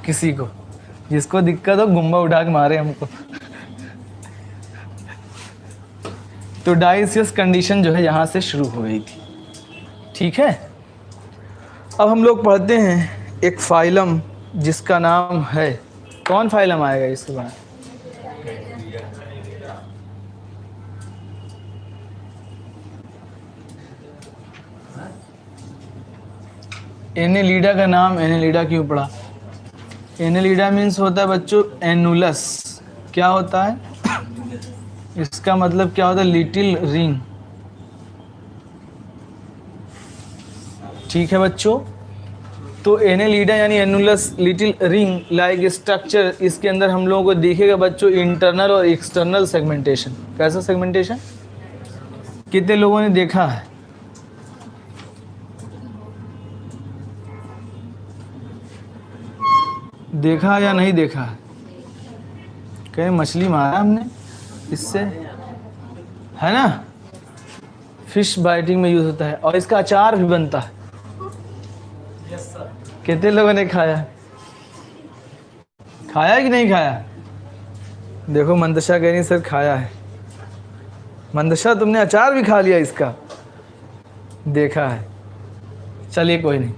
किसी को, जिसको दिक्कत हो गुम्बा उठा के मारे हमको। तो डाइसियस कंडीशन जो है यहाँ से शुरू हो गई थी। ठीक है, अब हम लोग पढ़ते हैं एक फाइलम जिसका नाम है, कौन फाइलम आएगा इसके बाद? एनेलिडा का नाम एनेलिडा क्यों पड़ा? एनेलिडा मीन्स होता है बच्चों एनुलस। क्या होता है इसका मतलब? क्या होता है? Little ring. ठीक है बच्चों, तो एनेलिडा यानी annulus little ring like structure, इसके अंदर हम लोगों को दिखेगा बच्चों इंटरनल और एक्सटर्नल सेगमेंटेशन। कैसा सेगमेंटेशन? कितने लोगों ने देखा है? देखा या नहीं देखा? कहीं मछली मारा हमने इससे, है ना? फिश बाइटिंग में यूज होता है और इसका अचार भी बनता है। कितने लोगों ने खाया? खाया कि नहीं खाया? देखो मंदशा कह रही सर खाया है। मंदशा तुमने अचार भी खा लिया इसका? देखा है, चलिए कोई नहीं।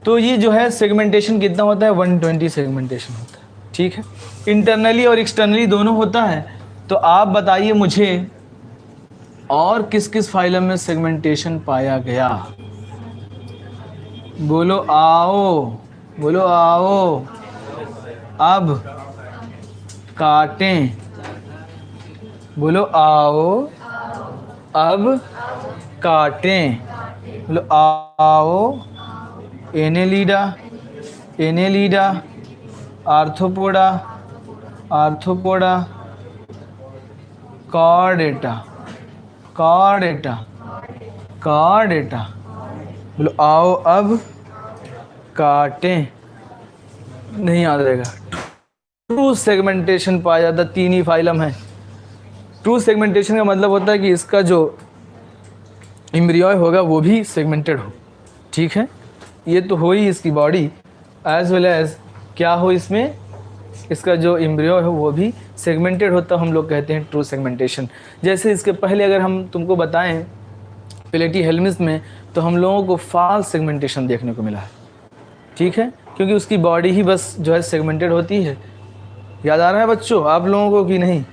तो ये जो है सेगमेंटेशन कितना होता है? 120 सेगमेंटेशन होता है। ठीक है, इंटरनली और एक्सटर्नली दोनों होता है। तो आप बताइए मुझे और किस किस फाइलम में सेगमेंटेशन पाया गया? बोलो आओ, बोलो आओ। अब काटें, बोलो आओ। अब काटें, बोलो आओ। Annelida, Annelida, arthropoda, arthropoda, Chordata, Chordata, Chordata. बोलो आओ अब काटें। नहीं याद रहेगा। ट्रू सेगमेंटेशन पाया जाता, 3 ही फाइलम है। ट्रू सेगमेंटेशन का मतलब होता है कि इसका जो एम्ब्रियोय होगा वो भी सेगमेंटेड हो। ठीक है, ये तो हो ही इसकी बॉडी एज वेल एज क्या हो इसमें, इसका जो एम्ब्रियो है वो भी सेगमेंटेड होता, हम लोग कहते हैं ट्रू सेगमेंटेशन। जैसे इसके पहले अगर हम तुमको बताएं प्लेटीहेल्मिस में, तो हम लोगों को फॉल्स सेगमेंटेशन देखने को मिला है। ठीक है, क्योंकि उसकी बॉडी ही बस जो है सेगमेंटेड होती है। याद आ रहा है बच्चों आप लोगों को कि नहीं?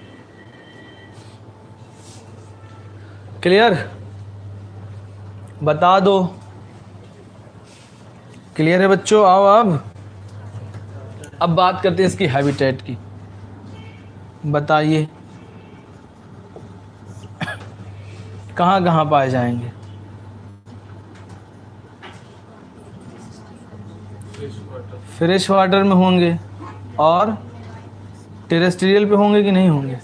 क्लियर? बता दो। क्लियर है बच्चों? आओ अब बात करते हैं इसकी हैबिटेट की। बताइए कहाँ कहाँ पाए जाएंगे? फ्रेश वाटर में होंगे और टेरेस्ट्रियल पे होंगे कि नहीं होंगे?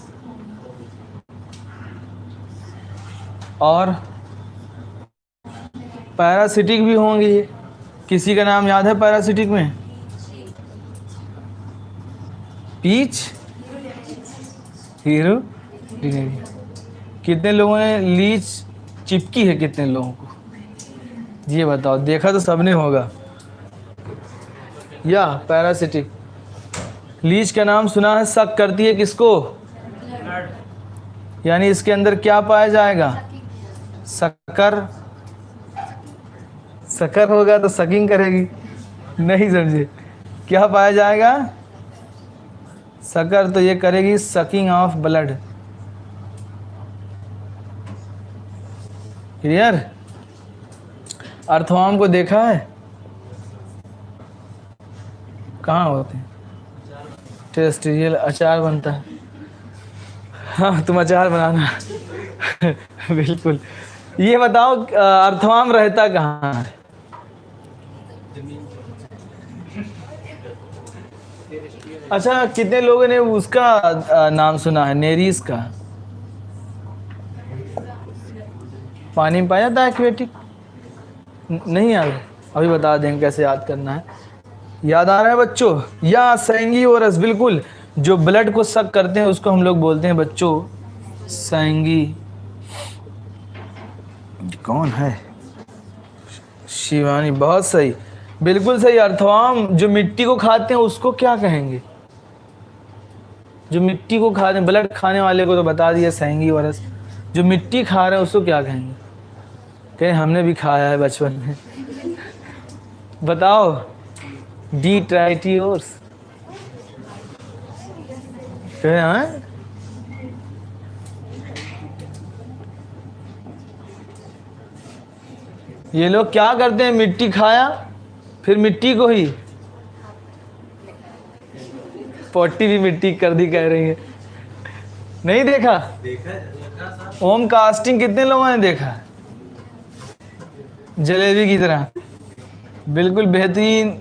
और पैरासिटिक भी होंगे। किसी का नाम याद है पैरासिटिक में? पीच, हीरो। कितने लोगों ने लीच चिपकी है? कितने लोगों को ये बताओ? देखा तो सबने होगा। या पैरासिटिक लीच का नाम सुना है? सक करती है किसको? यानी इसके अंदर क्या पाया जाएगा? शक्कर। शक्कर होगा तो सकिंग करेगी, नहीं समझे? क्या पाया जाएगा? शक्कर, तो ये करेगी sucking of blood. Clear? Earthworm को देखा है? कहाँ होते हैं? टेरेस्ट्रियल। अचार बनता है। हाँ तुम अचार बनाना। बिल्कुल। ये बताओ अर्थवर्म रहता कहाँ है? अच्छा, कितने लोगों ने उसका नाम सुना है? नेरीज का। पानी में पाया था एक्वेटिक? नहीं याद? अभी बता देंगे कैसे याद करना है। याद आ रहा है बच्चों? या सैंगिवोरस, बिल्कुल। जो ब्लड को सक करते हैं उसको हम लोग बोलते हैं बच्चों सैंगी। कौन है? शिवानी, बहुत सही। बिल्कुल सही अर्थवाम। जो मिट्टी को खाते हैं उसको क्या कहेंगे? जो मिट्टी को खाते हैं, ब्लड खाने वाले को तो बता दिया सहेंगी वरस। जो मिट्टी खा रहे हैं उसको क्या कहेंगे? कहें हमने भी खाया है बचपन में। बताओ, डिट्राइटियोर्स। कहें हाँ? ये लोग क्या करते हैं? मिट्टी खाया, फिर मिट्टी को ही पोटी भी मिट्टी कर दी कह रही है। नहीं देखा? ओम कास्टिंग कितने लोगों ने देखा? जलेबी की तरह, बिल्कुल बेहतरीन।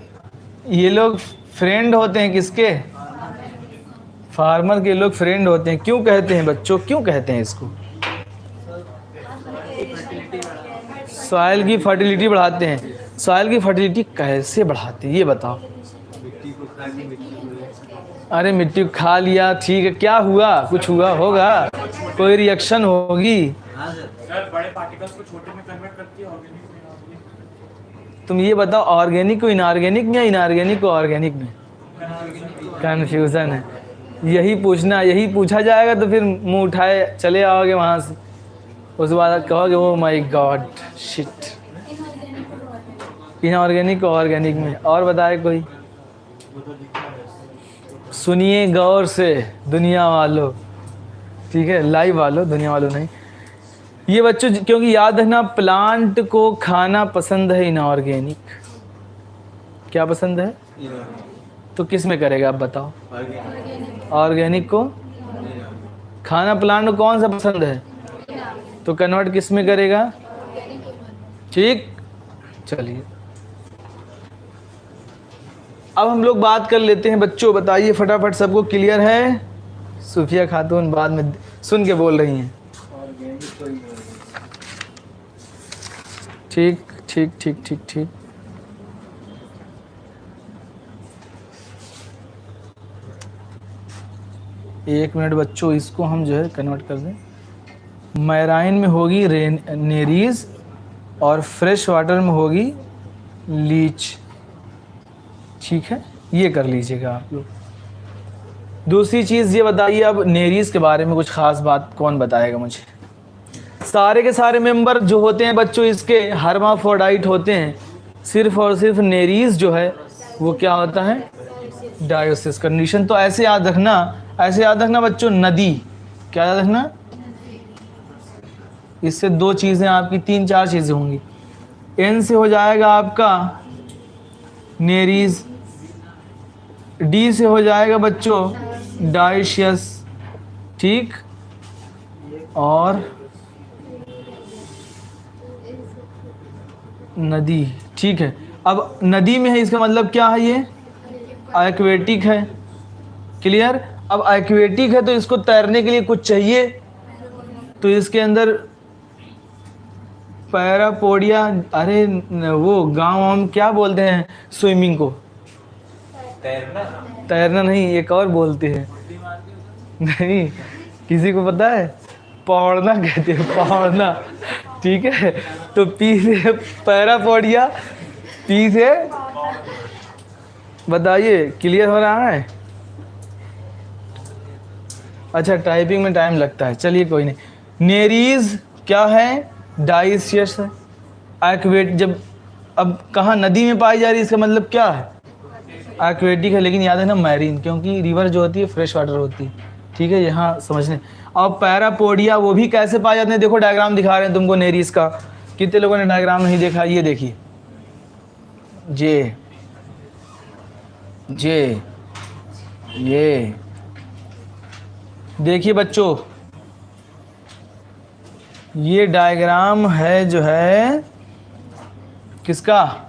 ये लोग फ्रेंड होते हैं किसके? फार्मर के लोग फ्रेंड होते हैं। क्यों कहते हैं बच्चों, क्यों कहते हैं इसको? सॉइल की फर्टिलिटी बढ़ाते हैं। सॉइल की फर्टिलिटी कैसे बढ़ाते हैं ये बताओ? अरे मिट्टी को खा लिया ठीक है, क्या हुआ? कुछ हुआ होगा, कोई रिएक्शन होगी। बड़े पार्टिकल्स को छोटे में कन्वर्ट करती है ऑर्गेनिक में इनऑर्गेनिक। तुम ये बताओ, ऑर्गेनिक को इनऑर्गेनिक में या इनऑर्गेनिक को ऑर्गेनिक में? कन्फ्यूजन है। यही पूछना, यही पूछा जाएगा तो फिर मुंह उठाए चले आओगे वहाँ से। उसके बाद कहोगे oh my God shit. Inorganic को ऑर्गेनिक में। और बताए कोई? सुनिए गौर से दुनिया वालों, ठीक है, लाइव वालों, दुनिया वालों नहीं। ये बच्चों क्योंकि याद रखना, प्लांट को खाना पसंद है इनऑर्गेनिक। क्या पसंद है? तो किस में करेगा आप बताओ? ऑर्गेनिक को खाना प्लांट को कौन सा पसंद है? तो कन्वर्ट किस में करेगा? ठीक, चलिए अब हम लोग बात कर लेते हैं। बच्चों बताइए फटाफट, सबको क्लियर है? सूफिया खातून बाद में सुन के बोल रही हैं। ठीक ठीक ठीक ठीक ठीक। एक मिनट बच्चों, इसको हम जो है कन्वर्ट कर दें। मैराइन में होगी नेरीज और फ्रेश वाटर में होगी लीच। ठीक है, ये कर लीजिएगा आप लोग। दूसरी चीज़ ये बताइए, अब नेरीज के बारे में कुछ खास बात कौन बताएगा मुझे? सारे के सारे मेंबर जो होते हैं बच्चों इसके हर्माफ्रोडाइट होते हैं। सिर्फ और सिर्फ नेरीज जो है वो क्या होता है? डायोसिस कंडीशन। तो ऐसे याद रखना, ऐसे याद रखना बच्चों, नदी क्या याद रखना? इससे दो चीज़ें आपकी, तीन चार चीज़ें होंगी। एन से हो जाएगा आपका नेरीज, डी से हो जाएगा बच्चों डाइशियस, ठीक, और नदी। ठीक है, अब नदी में है इसका मतलब क्या है? ये एक्वेटिक है। क्लियर? अब एक्वेटिक है तो इसको तैरने के लिए कुछ चाहिए, तो इसके अंदर पैरापोडिया, अरे वो गाँव हम क्या बोलते हैं स्विमिंग को? तैरना? तैरना नहीं, एक और बोलते हैं। नहीं, किसी को पता है? पौड़ना कहते हैं, पौड़ना। ठीक है, तो पी से पैरापोडिया, पी से बताइए क्लियर हो रहा है? अच्छा, टाइपिंग में टाइम लगता है, चलिए कोई नहीं। नेरीज क्या है? डाइशियस है। एक्वेट जब अब कहाँ नदी में पाई जा रही है, इसका मतलब क्या है? एक्वेटिक है, लेकिन याद है ना मैरीन, क्योंकि रिवर जो होती है फ्रेश वाटर होती है। ठीक है, यहाँ समझने। और पैरापोडिया वो भी कैसे पाए जाते हैं? देखो डायग्राम दिखा रहे हैं तुमको नेरीज का। कितने लोगों ने डायग्राम नहीं देखा? ये देखिए, जे जे ये देखिए बच्चों, ये डायग्राम है जो है किसका?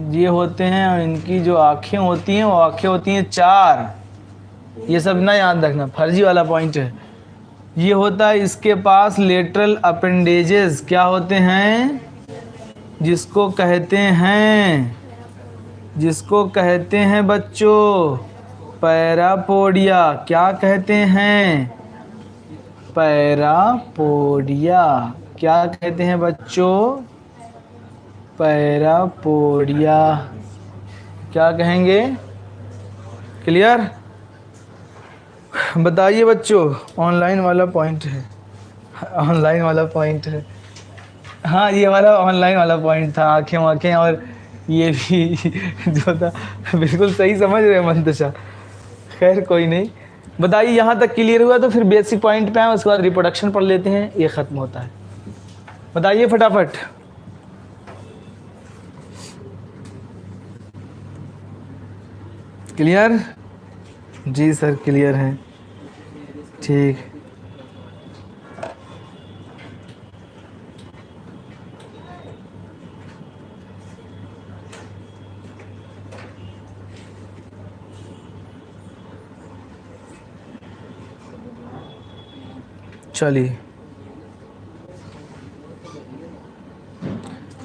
ये होते हैं और इनकी जो आँखें होती हैं वो आँखें होती हैं चार। ये सब ना याद रखना, फर्जी वाला पॉइंट है। ये होता है इसके पास लेटरल अपेंडेजेस, क्या होते हैं? जिसको कहते हैं बच्चों पैरापोडिया। क्या कहते हैं? पैरापोडिया। क्या कहते हैं बच्चों? पैरापोडिया क्या कहेंगे? क्लियर? बताइए बच्चों, ऑनलाइन वाला पॉइंट है, ऑनलाइन वाला पॉइंट है। हाँ, ये हमारा ऑनलाइन वाला पॉइंट था, आंखें वाँखें और ये भी जो था। बिल्कुल सही समझ रहे हैं मंतशा। खैर कोई नहीं। बताइए यहाँ तक क्लियर हुआ तो फिर बेसिक पॉइंट पे आए, उसके बाद रिप्रोडक्शन पढ़ लेते हैं, ये ख़त्म होता है। बताइए फटाफट। क्लियर? जी सर क्लियर है। ठीक, चलिए।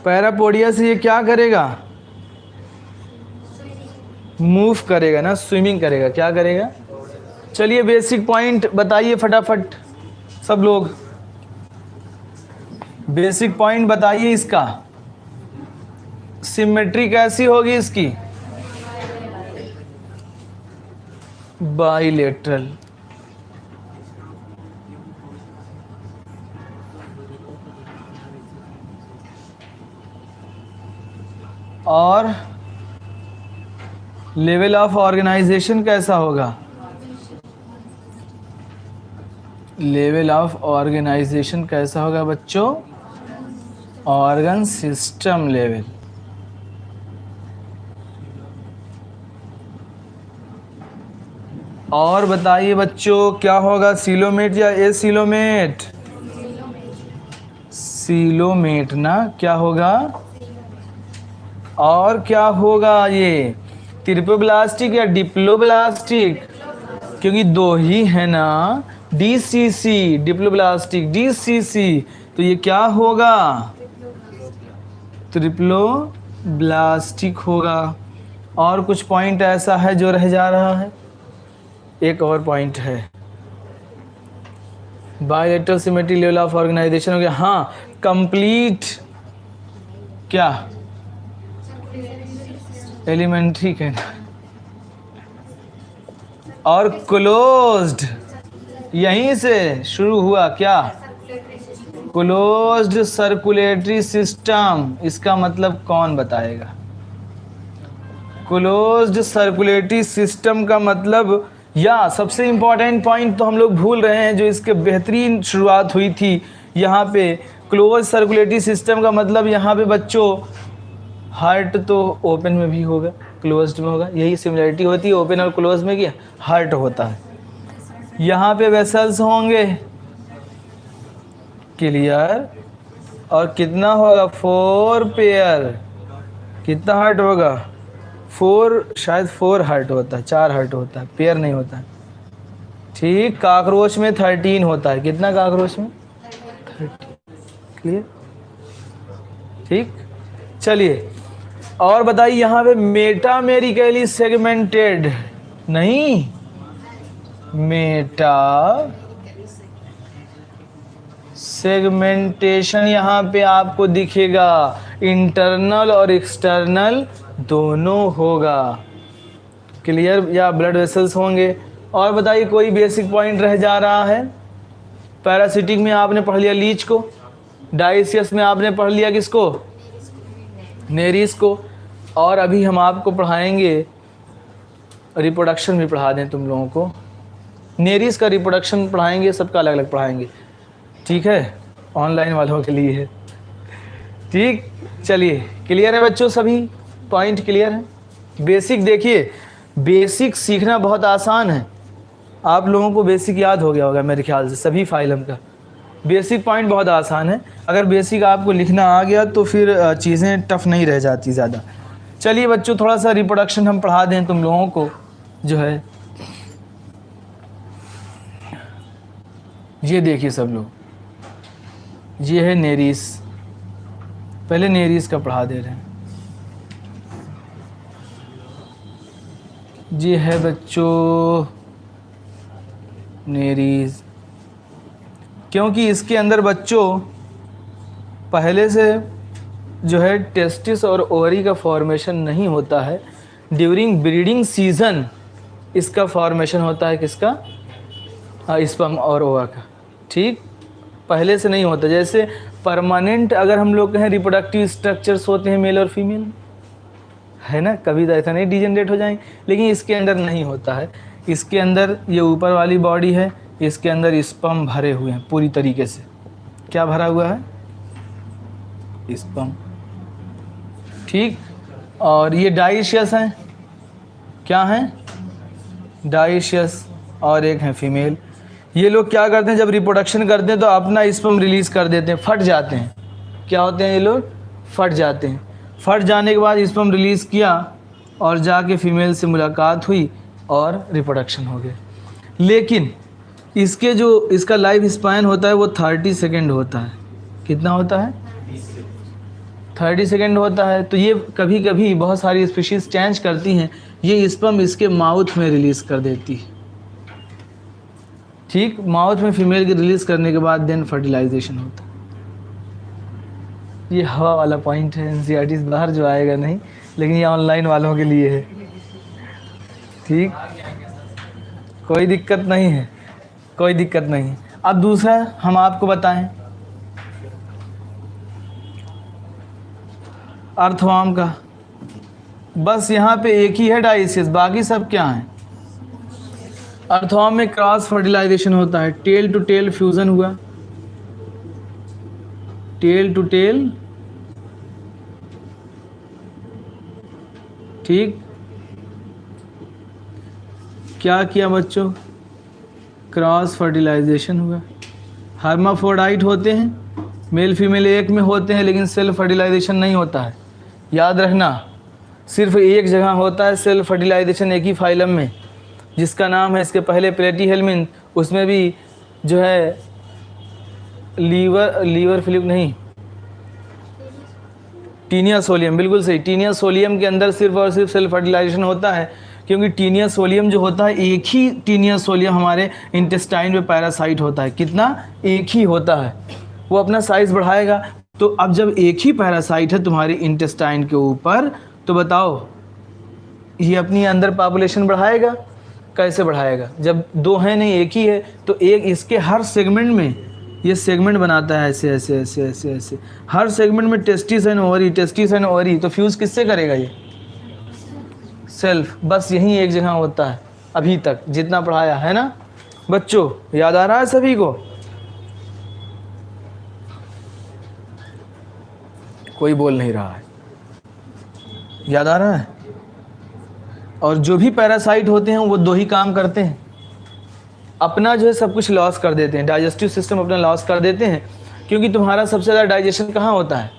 पैरापोडिया से ये क्या करेगा? मूव करेगा ना, स्विमिंग करेगा। क्या करेगा? चलिए बेसिक पॉइंट बताइए फटाफट सब लोग, बेसिक पॉइंट बताइए इसका। सिमेट्री कैसी होगी इसकी? बाइलेटरल। और लेवल ऑफ ऑर्गेनाइजेशन कैसा होगा? लेवल ऑफ ऑर्गेनाइजेशन कैसा होगा बच्चों? Organ system level. और बताइए बच्चों क्या होगा, सीलोमेट या एसीलोमेट? सीलोमेट ना, क्या होगा? और क्या होगा ये, ट्रिप्लोब्लास्टिक या डिप्लोब्लास्टिक? क्योंकि दो ही है ना, डीसीसी, डिप्लोब्लास्टिक, डीसीसी, तो ये क्या होगा? ट्रिप्लोब्लास्टिक होगा। और कुछ पॉइंट ऐसा है जो रह जा रहा है? एक और पॉइंट है, bilateral symmetry level of organisation हो गया। हाँ, कंप्लीट क्या? एलिमेंट्री कहना। और क्लोज्ड, यहीं से शुरू हुआ क्या? Closed circulatory system. इसका मतलब कौन बताएगा? क्लोज्ड सर्कुलेटरी सिस्टम का मतलब, या सबसे इंपॉर्टेंट पॉइंट तो हम लोग भूल रहे हैं, जो इसके बेहतरीन शुरुआत हुई थी यहाँ पे। क्लोज सर्कुलेटरी सिस्टम का मतलब यहाँ पे बच्चों, हार्ट तो ओपन में भी होगा, क्लोज्ड में होगा, यही सिमिलरिटी होती है ओपन और क्लोज में, क्या हार्ट होता है। यहाँ पे वेसल्स होंगे। क्लियर? और कितना होगा? 4 पेयर। कितना हार्ट होगा? 4, शायद 4 हार्ट होता है, 4 हार्ट होता है, पेयर नहीं होता है। ठीक, काकरोच में 13 होता है। कितना काकरोच में? 13। क्लियर? ठीक, चलिए और बताइए यहाँ पे मेटामेरिकली सेगमेंटेड नहीं, मेटा सेगमेंटेशन यहाँ पे आपको दिखेगा, इंटरनल और एक्सटर्नल दोनों होगा। क्लियर? या ब्लड वेसल्स होंगे। और बताइए कोई बेसिक पॉइंट रह जा रहा है? पैरासिटिक में आपने पढ़ लिया लीच को, डाइसियस में आपने पढ़ लिया किसको? नेरिस को। और अभी हम आपको पढ़ाएंगे, रिप्रोडक्शन भी पढ़ा दें तुम लोगों को। नेरिस का रिप्रोडक्शन पढ़ाएंगे, सबका अलग अलग पढ़ाएंगे। ठीक है, ऑनलाइन वालों के लिए है। ठीक, चलिए क्लियर है बच्चों, सभी पॉइंट क्लियर है? बेसिक देखिए, बेसिक सीखना बहुत आसान है। आप लोगों को बेसिक याद हो गया होगा मेरे ख्याल से, सभी फाइलम का बेसिक पॉइंट बहुत आसान है। अगर बेसिक आपको लिखना आ गया तो फिर चीज़ें टफ नहीं रह जाती ज़्यादा। चलिए बच्चों, थोड़ा सा रिप्रोडक्शन हम पढ़ा दें तुम लोगों को, जो है ये देखिए सब लोग, ये है नेरिस। पहले नेरिस का पढ़ा दे रहे हैं। ये है बच्चों नेरिस, क्योंकि इसके अंदर बच्चों पहले से जो है टेस्टिस और ओवरी का फॉर्मेशन नहीं होता है, ड्यूरिंग ब्रीडिंग सीजन इसका फॉर्मेशन होता है। किसका? स्पर्म और ओवा का। ठीक, पहले से नहीं होता। जैसे परमानेंट अगर हम लोग कहें रिप्रोडक्टिव स्ट्रक्चर्स होते हैं मेल और फीमेल, है ना, कभी तो ऐसा नहीं डिजेनरेट हो जाएंगे, लेकिन इसके अंदर नहीं होता है। इसके अंदर ये ऊपर वाली बॉडी है, इसके अंदर स्पर्म भरे हुए हैं पूरी तरीके से। क्या भरा हुआ है? स्पर्म। ठीक, और ये डाइशियस हैं। क्या हैं? डाइशियस, और एक है फीमेल। ये लोग क्या करते हैं, जब रिप्रोडक्शन करते हैं तो अपना स्पर्म रिलीज कर देते हैं, फट जाते हैं। क्या होते हैं ये लोग? फट जाते हैं। फट जाने के बाद स्पर्म रिलीज़ किया और जाके फीमेल से मुलाकात हुई और रिप्रोडक्शन हो गया। लेकिन इसके जो इसका लाइफ स्पैन होता है वो 30 सेकेंड होता है। कितना होता है? 30 सेकेंड होता है। तो ये कभी कभी बहुत सारी स्पीशीज़ चेंज करती हैं, ये स्पर्म इसके माउथ में रिलीज़ कर देती है। ठीक, माउथ में फीमेल के रिलीज़ करने के बाद देन फर्टिलाइजेशन होता है। ये हवा वाला पॉइंट है, एनसीईआरटी बाहर जो आएगा नहीं, लेकिन ये ऑनलाइन वालों के लिए है। ठीक, कोई दिक्कत नहीं है, कोई दिक्कत नहीं है। अब दूसरा हम आपको बताएं अर्थवर्म का। बस यहाँ पे एक ही है डाइसिस, बाकी सब क्या है? अर्थवर्म में क्रॉस फर्टिलाइजेशन होता है, टेल टू टेल फ्यूजन हुआ, टेल टू टेल। ठीक, क्या किया बच्चों? क्रॉस फर्टिलाइजेशन हुआ। हर्माफ्रोडाइट होते हैं, मेल फीमेल एक में होते हैं, लेकिन सेल्फ फर्टिलाइजेशन नहीं होता है। याद रखना, सिर्फ एक जगह होता है सेल्फ फर्टिलाइजेशन, एक ही फाइलम में, जिसका नाम है इसके पहले प्लेटीहेल्मिन। उसमें भी जो है लीवर फिलिप नहीं, टीनिया सोलियम, बिल्कुल सही। टीनिया सोलियम के अंदर सिर्फ और सिर्फ सेल्फ फर्टिलाइजेशन होता है, क्योंकि टीनिया सोलियम जो होता है, एक ही टीनिया सोलियम हमारे इंटेस्टाइन में पैरासाइट होता है। कितना? एक ही होता है। वो अपना साइज बढ़ाएगा। तो अब जब एक ही पैरासाइट है तुम्हारे इंटेस्टाइन के ऊपर, तो बताओ ये अपनी अंदर पॉपुलेशन बढ़ाएगा? कैसे बढ़ाएगा? जब दो हैं नहीं, एक ही है, तो एक इसके हर सेगमेंट में ये सेगमेंट बनाता है, ऐसे ऐसे ऐसे ऐसे ऐसे, हर सेगमेंट में testis and ovary, testis and ovary. तो फ्यूज़ किससे करेगा ये? सेल्फ। बस यही एक जगह होता है अभी तक जितना पढ़ाया है ना बच्चों। याद आ रहा है सभी को? कोई बोल नहीं रहा है। याद आ रहा है? और जो भी पैरासाइट होते हैं वो दो ही काम करते हैं, अपना जो है सब कुछ लॉस कर देते हैं, डाइजेस्टिव सिस्टम अपना लॉस कर देते हैं। क्योंकि तुम्हारा सबसे ज़्यादा डाइजेशन कहाँ होता है?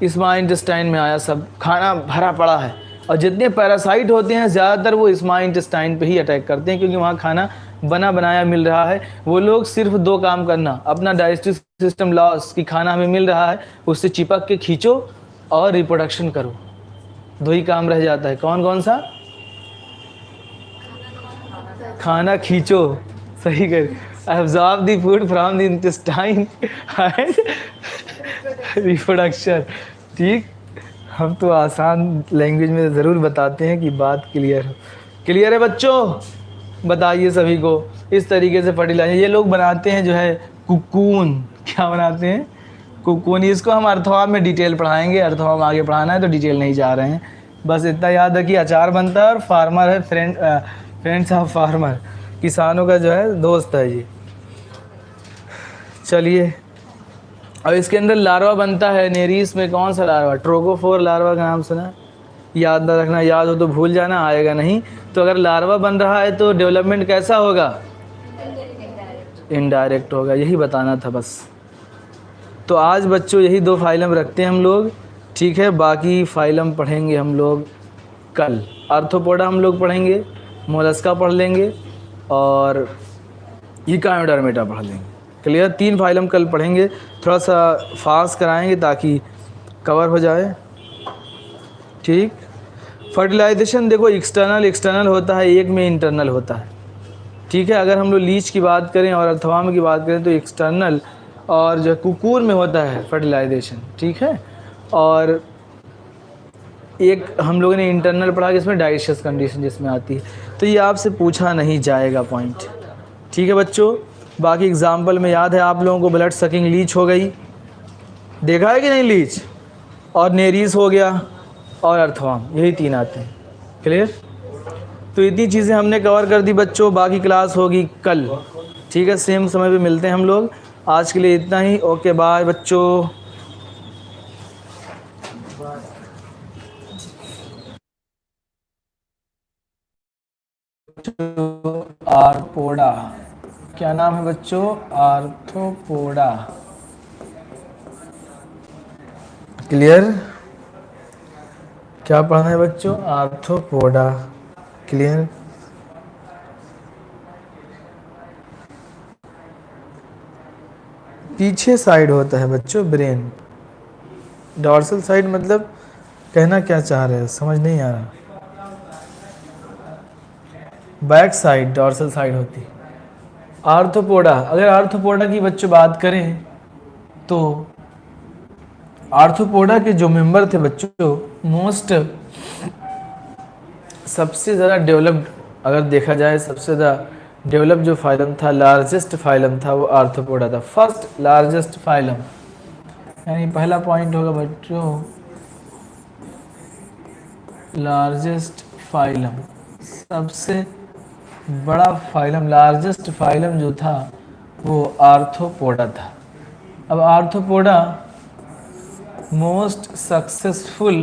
स्मॉल इंटेस्टाइन में आया, सब खाना भरा पड़ा है। और जितने पैरासाइट होते हैं ज़्यादातर वो स्मॉल इंटेस्टाइन पे ही अटैक करते हैं, क्योंकि वहाँ खाना बना बनाया मिल रहा है। वो लोग सिर्फ दो काम करना, अपना डाइजेस्टिव सिस्टम लॉस, कि खाना हमें मिल रहा है उससे चिपक के खींचो और रिप्रोडक्शन करो। दो ही काम रह जाता है। कौन कौन सा? खाना खींचो, सही कर, absorb the food from the intestine and reproduction. ठीक, हम तो आसान लैंग्वेज में ज़रूर बताते हैं कि बात क्लियर हो। क्लियर है बच्चों? बताइए सभी को। इस तरीके से फर्टिलाइजर ये लोग बनाते हैं, जो है कुकून। क्या बनाते हैं? कुकून। इसको हम अर्थवर्म में डिटेल पढ़ाएंगे, अर्थवर्म आगे पढ़ाना है तो डिटेल नहीं जा रहे हैं। बस इतना याद है कि अचार बनता है और फार्मर है, फ्रेंड्स ऑफ फार्मर, किसानों का जो है दोस्त है ये। चलिए, और इसके अंदर लार्वा बनता है। नेरीस में कौन सा लार्वा? ट्रोगोफोर लार्वा का नाम सुना? याद ना रखना, याद हो तो भूल जाना, आएगा नहीं। तो अगर लार्वा बन रहा है तो डेवलपमेंट कैसा होगा? इनडायरेक्ट होगा। यही बताना था बस। तो आज बच्चों यही दो फाइलम रखते हैं हम लोग, ठीक है। बाकी फाइलम पढ़ेंगे हम लोग कल। आर्थ्रोपोडा हम लोग पढ़ेंगे, मोलस्का पढ़ लेंगे और इकायोडर्मेटा पढ़ लेंगे। क्लियर? 3 फाइलम कल पढ़ेंगे। थोड़ा सा फास्ट कराएंगे ताकि कवर हो जाए। ठीक। फर्टिलाइजेशन देखो एक्सटर्नल होता है, एक में इंटरनल होता है। ठीक है, अगर हम लोग लीच की बात करें और अर्थवर्म की बात करें तो एक्सटर्नल और जो कुकूर में होता है फर्टिलाइजेशन, ठीक है। और एक हम लोगों ने इंटरनल पढ़ा कि इसमें डाइजेशन कंडीशन जिसमें आती है, तो ये आपसे पूछा नहीं जाएगा पॉइंट, ठीक है बच्चों। बाकी एग्जाम्पल में याद है आप लोगों को, ब्लड सकिंग लीच हो गई, देखा है कि नहीं लीच, और नेरीज हो गया, और अर्थवाम, यही 3 आते हैं। क्लियर? तो इतनी चीज़ें हमने कवर कर दी बच्चों, बाकी क्लास होगी कल, ठीक है, सेम समय पे मिलते हैं हम लोग। आज के लिए इतना ही, ओके बाय बच्चों। आर्थ्रोपोडा, क्या नाम है बच्चों? आर्थ्रोपोडा। क्लियर? क्या पढ़ना है बच्चों? आर्थ्रोपोडा। क्लियर? पीछे साइड होता है बच्चों ब्रेन, डॉर्सल साइड मतलब कहना क्या चाह रहे हैं, समझ नहीं आ रहा। बैक साइड डॉर्सल साइड होती है आर्थ्रोपोडा। अगर आर्थ्रोपोडा की बच्चों बात करें तो आर्थ्रोपोडा के जो मेंबर थे बच्चों, मोस्ट सबसे ज़्यादा डेवलप्ड, अगर देखा जाए सबसे ज़्यादा डेवलप जो फाइलम था, लार्जेस्ट फाइलम था, वो आर्थ्रोपोडा था, फर्स्ट लार्जेस्ट फाइलम। यानी पहला पॉइंट होगा बच्चों लार्जेस्ट फाइलम, सबसे बड़ा फाइलम, लार्जेस्ट फाइलम जो था वो आर्थ्रोपोडा था। अब आर्थ्रोपोडा मोस्ट सक्सेसफुल,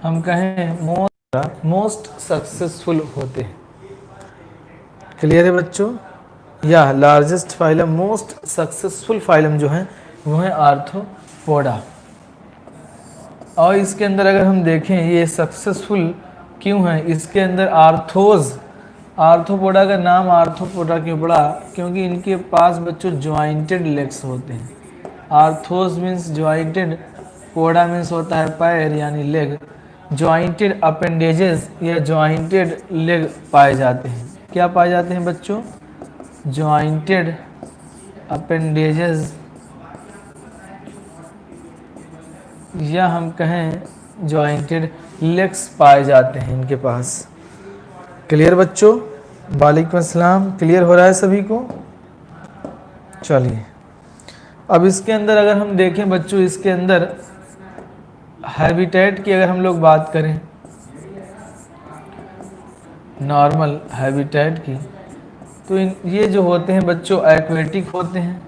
हम कहें मोस्ट सक्सेसफुल होते हैं। क्लियर है बच्चों? या largest phylum, most successful phylum जो है वो है आर्थ्रोपोडा। और इसके अंदर अगर हम देखें ये सक्सेसफुल क्यों है, इसके अंदर आर्थोज, आर्थ्रोपोडा का नाम आर्थ्रोपोडा क्यों पड़ा? क्योंकि इनके पास बच्चों ज्वाइंटेड लेग्स होते हैं। आर्थोज मीन्स ज्वाइंटेड, पोडा मीन्स होता है पैर यानी लेग, ज्वाइंटेड अपेंडेजेस या ज्वाइंटेड लेग पाए जाते हैं। क्या पाए जाते हैं बच्चों? ज्वाइंटेड अपेंडेजेस, या हम कहें ज्वाइंटेड लेग्स पाए जाते हैं इनके पास। क्लियर बच्चों? वालेकुम अस्सलाम। क्लियर हो रहा है सभी को? चलिए अब इसके अंदर अगर हम देखें बच्चों, इसके अंदर हैबिटेट की अगर हम लोग बात करें, नॉर्मल हैबिटेट की, तो ये जो होते हैं बच्चों एक्वेटिक होते हैं।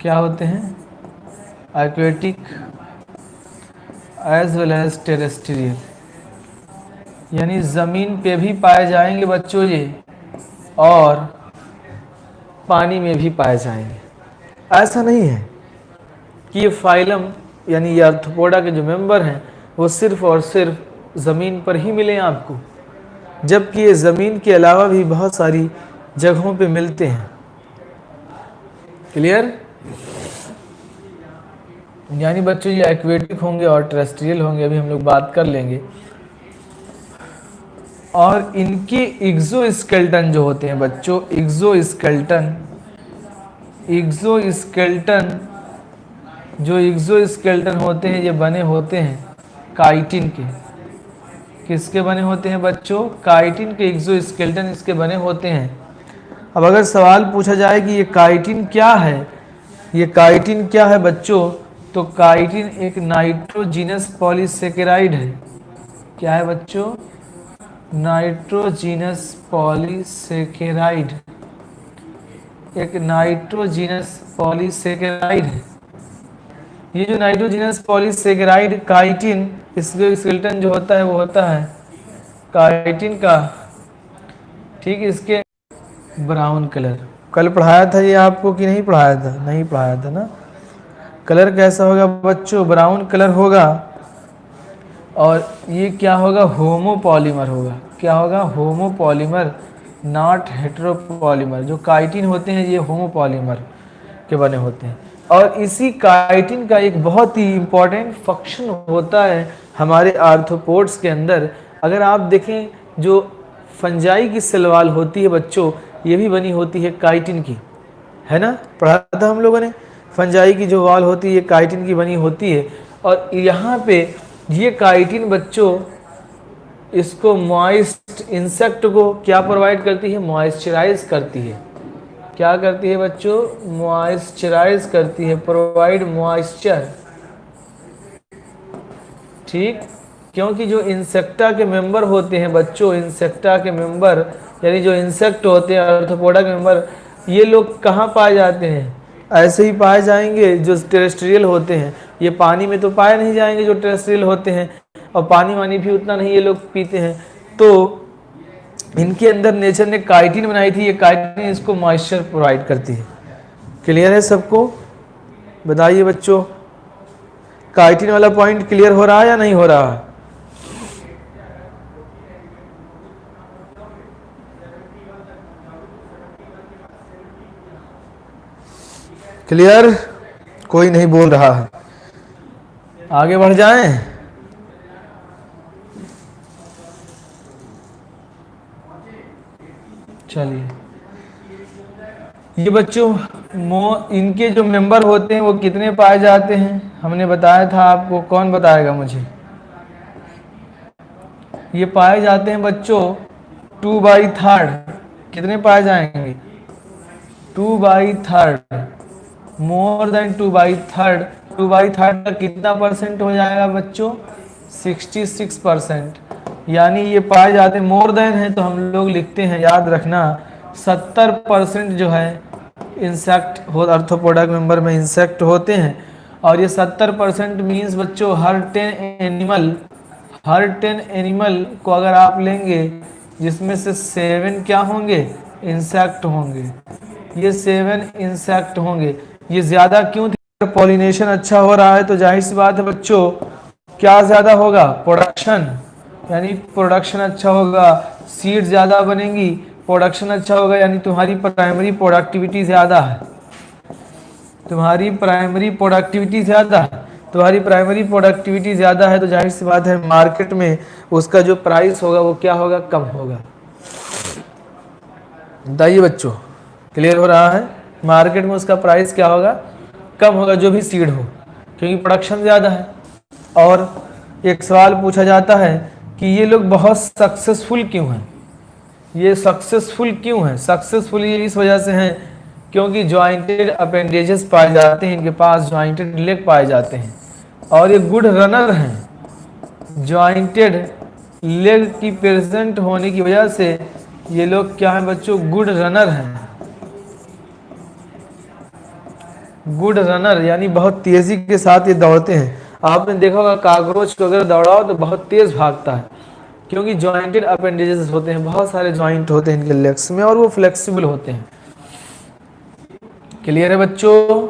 क्या होते हैं? Aquatic as well as terrestrial, यानी ज़मीन पे भी पाए जाएंगे बच्चों ये, और पानी में भी पाए जाएंगे। ऐसा नहीं है कि ये फाइलम यानी ये आर्थ्रोपोडा के जो मेंबर हैं वो सिर्फ और सिर्फ ज़मीन पर ही मिले आपको, जबकि ये ज़मीन के अलावा भी बहुत सारी जगहों पे मिलते हैं। क्लियर? यानी बच्चों ये एक्वेटिक होंगे और टेरेस्ट्रियल होंगे, अभी हम लोग बात कर लेंगे। और इनके एक्सोस्केलेटन जो होते हैं बच्चों, एक्सोस्केलेटन जो एक्सोस्केलेटन होते हैं ये बने होते हैं काइटिन के। किसके बने होते हैं बच्चों? काइटिन के एक्सोस्केलेटन इसके बने होते हैं। अब अगर सवाल पूछा जाए कि ये काइटिन क्या है, ये काइटिन क्या है बच्चों, तो काइटिन एक नाइट्रोजीनस पॉलीसेकेराइड है। क्या है बच्चों? नाइट्रोजीनस पॉलीसेकेराइड, एक नाइट्रोजीनस पॉलीसेकेराइड है। ये जो नाइट्रोजीनस पॉलीसेकेराइड काइटिन, इसका स्केलेटन जो होता है वो होता है काइटिन का, ठीक, इसके ब्राउन कलर। कल पढ़ाया था ये आपको कि नहीं पढ़ाया था? नहीं पढ़ाया था ना। कलर कैसा होगा बच्चों? ब्राउन कलर होगा। और ये क्या होगा? होमोपॉलीमर होगा। क्या होगा? Homopolymer, not heteropolymer. जो काइटिन होते हैं ये होमोपॉलीमर के बने होते हैं। और इसी काइटिन का एक बहुत ही इम्पॉर्टेंट फंक्शन होता है हमारे आर्थ्रोपोड्स के अंदर। अगर आप देखें जो फंजाई की सेल वॉल होती है बच्चों, ये भी बनी होती है काइटिन की, है ना, पढ़ा था हम लोगों ने। फंजाई की जो वॉल होती है ये काइटिन की बनी होती है, और यहाँ पे ये काइटिन बच्चों इसको मॉइस्ट इंसेक्ट को क्या प्रोवाइड करती है, मॉइस्चराइज करती है। क्या करती है बच्चों, मॉइस्चराइज करती है, प्रोवाइड मॉइस्चर। ठीक, क्योंकि जो इंसेक्टा के मेंबर होते हैं बच्चों, इंसेक्टा के मेंबर यानी जो इंसेक्ट होते हैं आर्थ्रोपोडा के मेंबर, ये लोग कहाँ पाए जाते हैं, ऐसे ही पाए जाएंगे जो टेरेस्ट्रियल होते हैं। ये पानी में तो पाए नहीं जाएंगे जो टेरेस्ट्रियल होते हैं, और पानी वानी भी उतना नहीं ये लोग पीते हैं। तो इनके अंदर नेचर ने काइटिन बनाई थी, ये काइटिन इसको मॉइस्चर प्रोवाइड करती है। क्लियर है सबको, बताइए बच्चों, काइटिन वाला पॉइंट क्लियर हो रहा है या नहीं हो रहा है? क्लियर, कोई नहीं बोल रहा है, आगे बढ़ जाएं। चलिए, ये बच्चों इनके जो मेंबर होते हैं वो कितने पाए जाते हैं, हमने बताया था आपको, कौन बताएगा मुझे? ये पाए जाते हैं बच्चों 2/3। कितने पाए जाएंगे? 2/3, मोर देन 2/3। 2/3 का कितना परसेंट हो जाएगा बच्चों? 66%। यानी ये पाए जाते हैं, मोर देन है तो हम लोग लिखते हैं, याद रखना 70% जो है इंसेक्ट हो, आर्थ्रोपोडा के मेंबर में इंसेक्ट होते हैं। और ये 70% मीन्स बच्चों हर 10 एनिमल को अगर आप लेंगे जिसमें से 7 क्या होंगे, इंसेक्ट होंगे। ये 7 इंसेक्ट होंगे। ये ज़्यादा क्यों थे? पॉलिनेशन अच्छा हो रहा है तो जाहिर सी बात है बच्चों, क्या ज़्यादा होगा, प्रोडक्शन, यानी प्रोडक्शन अच्छा होगा, सीड ज़्यादा बनेंगी, प्रोडक्शन अच्छा होगा, यानी तुम्हारी प्राइमरी प्रोडक्टिविटी ज़्यादा है, तुम्हारी प्राइमरी प्रोडक्टिविटी ज़्यादा है। तुम्हारी प्राइमरी प्रोडक्टिविटी ज़्यादा है तो जाहिर सी बात है मार्केट में उसका जो प्राइस होगा वो क्या होगा, कम होगा। बताइए बच्चों, क्लियर हो रहा है? मार्केट में उसका प्राइस क्या होगा, कम होगा, जो भी सीड हो, क्योंकि प्रोडक्शन ज़्यादा है। और एक सवाल पूछा जाता है कि ये लोग बहुत सक्सेसफुल क्यों हैं, ये सक्सेसफुल क्यों हैं? सक्सेसफुल ये इस वजह से हैं क्योंकि जॉइंटेड अपेंडेजेस पाए जाते हैं, इनके पास जॉइंटेड लेग पाए जाते हैं, और ये गुड रनर हैं। जॉइंटेड लेग की प्रेजेंट होने की वजह से ये लोग क्या हैं बच्चों, गुड रनर हैं। गुड रनर यानी बहुत तेजी के साथ ये दौड़ते हैं। आपने देखा होगा काकरोच को अगर दौड़ाओ तो बहुत तेज भागता है, क्योंकि जॉइंटेड अपेंडेजेस होते हैं, बहुत सारे जॉइंट होते हैं इनके लेग्स में, और वो फ्लेक्सिबल होते हैं। क्लियर है बच्चों?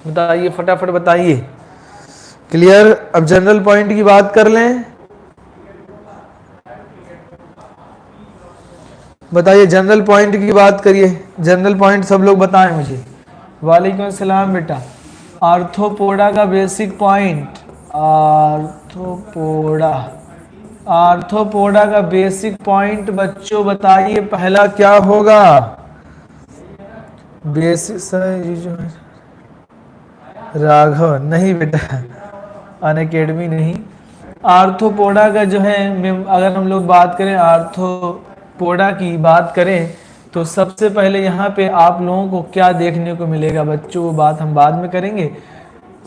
बताइए, फटाफट बताइए। क्लियर? अब जनरल पॉइंट की बात कर लें, बताइए, जनरल पॉइंट की बात करिए। जनरल पॉइंट सब लोग बताएं मुझे। वालेकुम अस्सलाम बेटा। आर्थ्रोपोडा का बेसिक पॉइंट, आर्थ्रोपोडा का बेसिक पॉइंट बच्चों बताइए, पहला क्या होगा? बेसिक राघव नहीं बेटा, अनअकैडमी नहीं। आर्थ्रोपोडा का जो है, अगर हम लोग बात करें आर्थ्रोपोडा की बात करें तो सबसे पहले यहाँ पे आप लोगों को क्या देखने को मिलेगा बच्चों, वो बात हम बाद में करेंगे।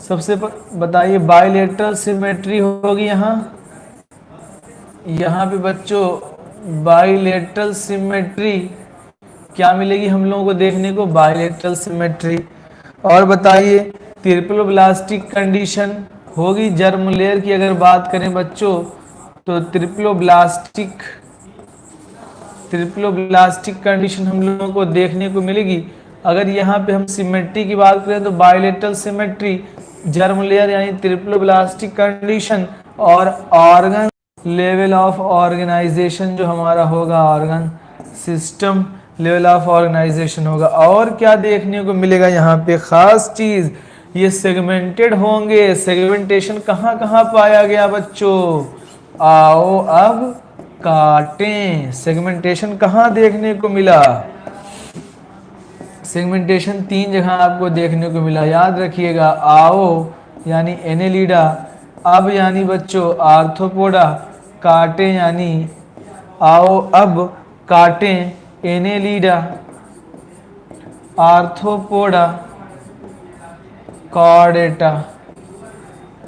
सबसे बताइए, बायलेटरल सिमेट्री होगी यहाँ पे बच्चों, बायलेटरल सिमेट्री क्या मिलेगी हम लोगों को देखने को, बायलेटरल सिमेट्री। और बताइए, ट्रिप्लोब्लास्टिक कंडीशन होगी। जर्म लेयर की अगर बात करें बच्चों तो ट्रिप्लोब्लास्टिक कंडीशन हम लोगों को देखने को मिलेगी। अगर यहाँ पे हम सिमेट्री की बात करें तो बायलेटरल सिमेट्री, जर्म लेयर यानी ट्रिप्लोब्लास्टिक कंडीशन, और ऑर्गन लेवल ऑफ ऑर्गेनाइजेशन जो हमारा होगा, organ system level of organisation होगा। और क्या देखने को मिलेगा यहाँ पे खास चीज, ये सेगमेंटेड होंगे। सेगमेंटेशन कहाँ कहाँ पाया गया बच्चों, आओ अब काटें। सेगमेंटेशन कहाँ देखने को मिला, सेगमेंटेशन 3 जगह आपको देखने को मिला, याद रखिएगा। आओ यानी एनेलिडा, अब यानी बच्चों आर्थ्रोपोडा, काटे यानी आओ अब काटें एनेलिडा, आर्थ्रोपोडा, कॉर्डेटा।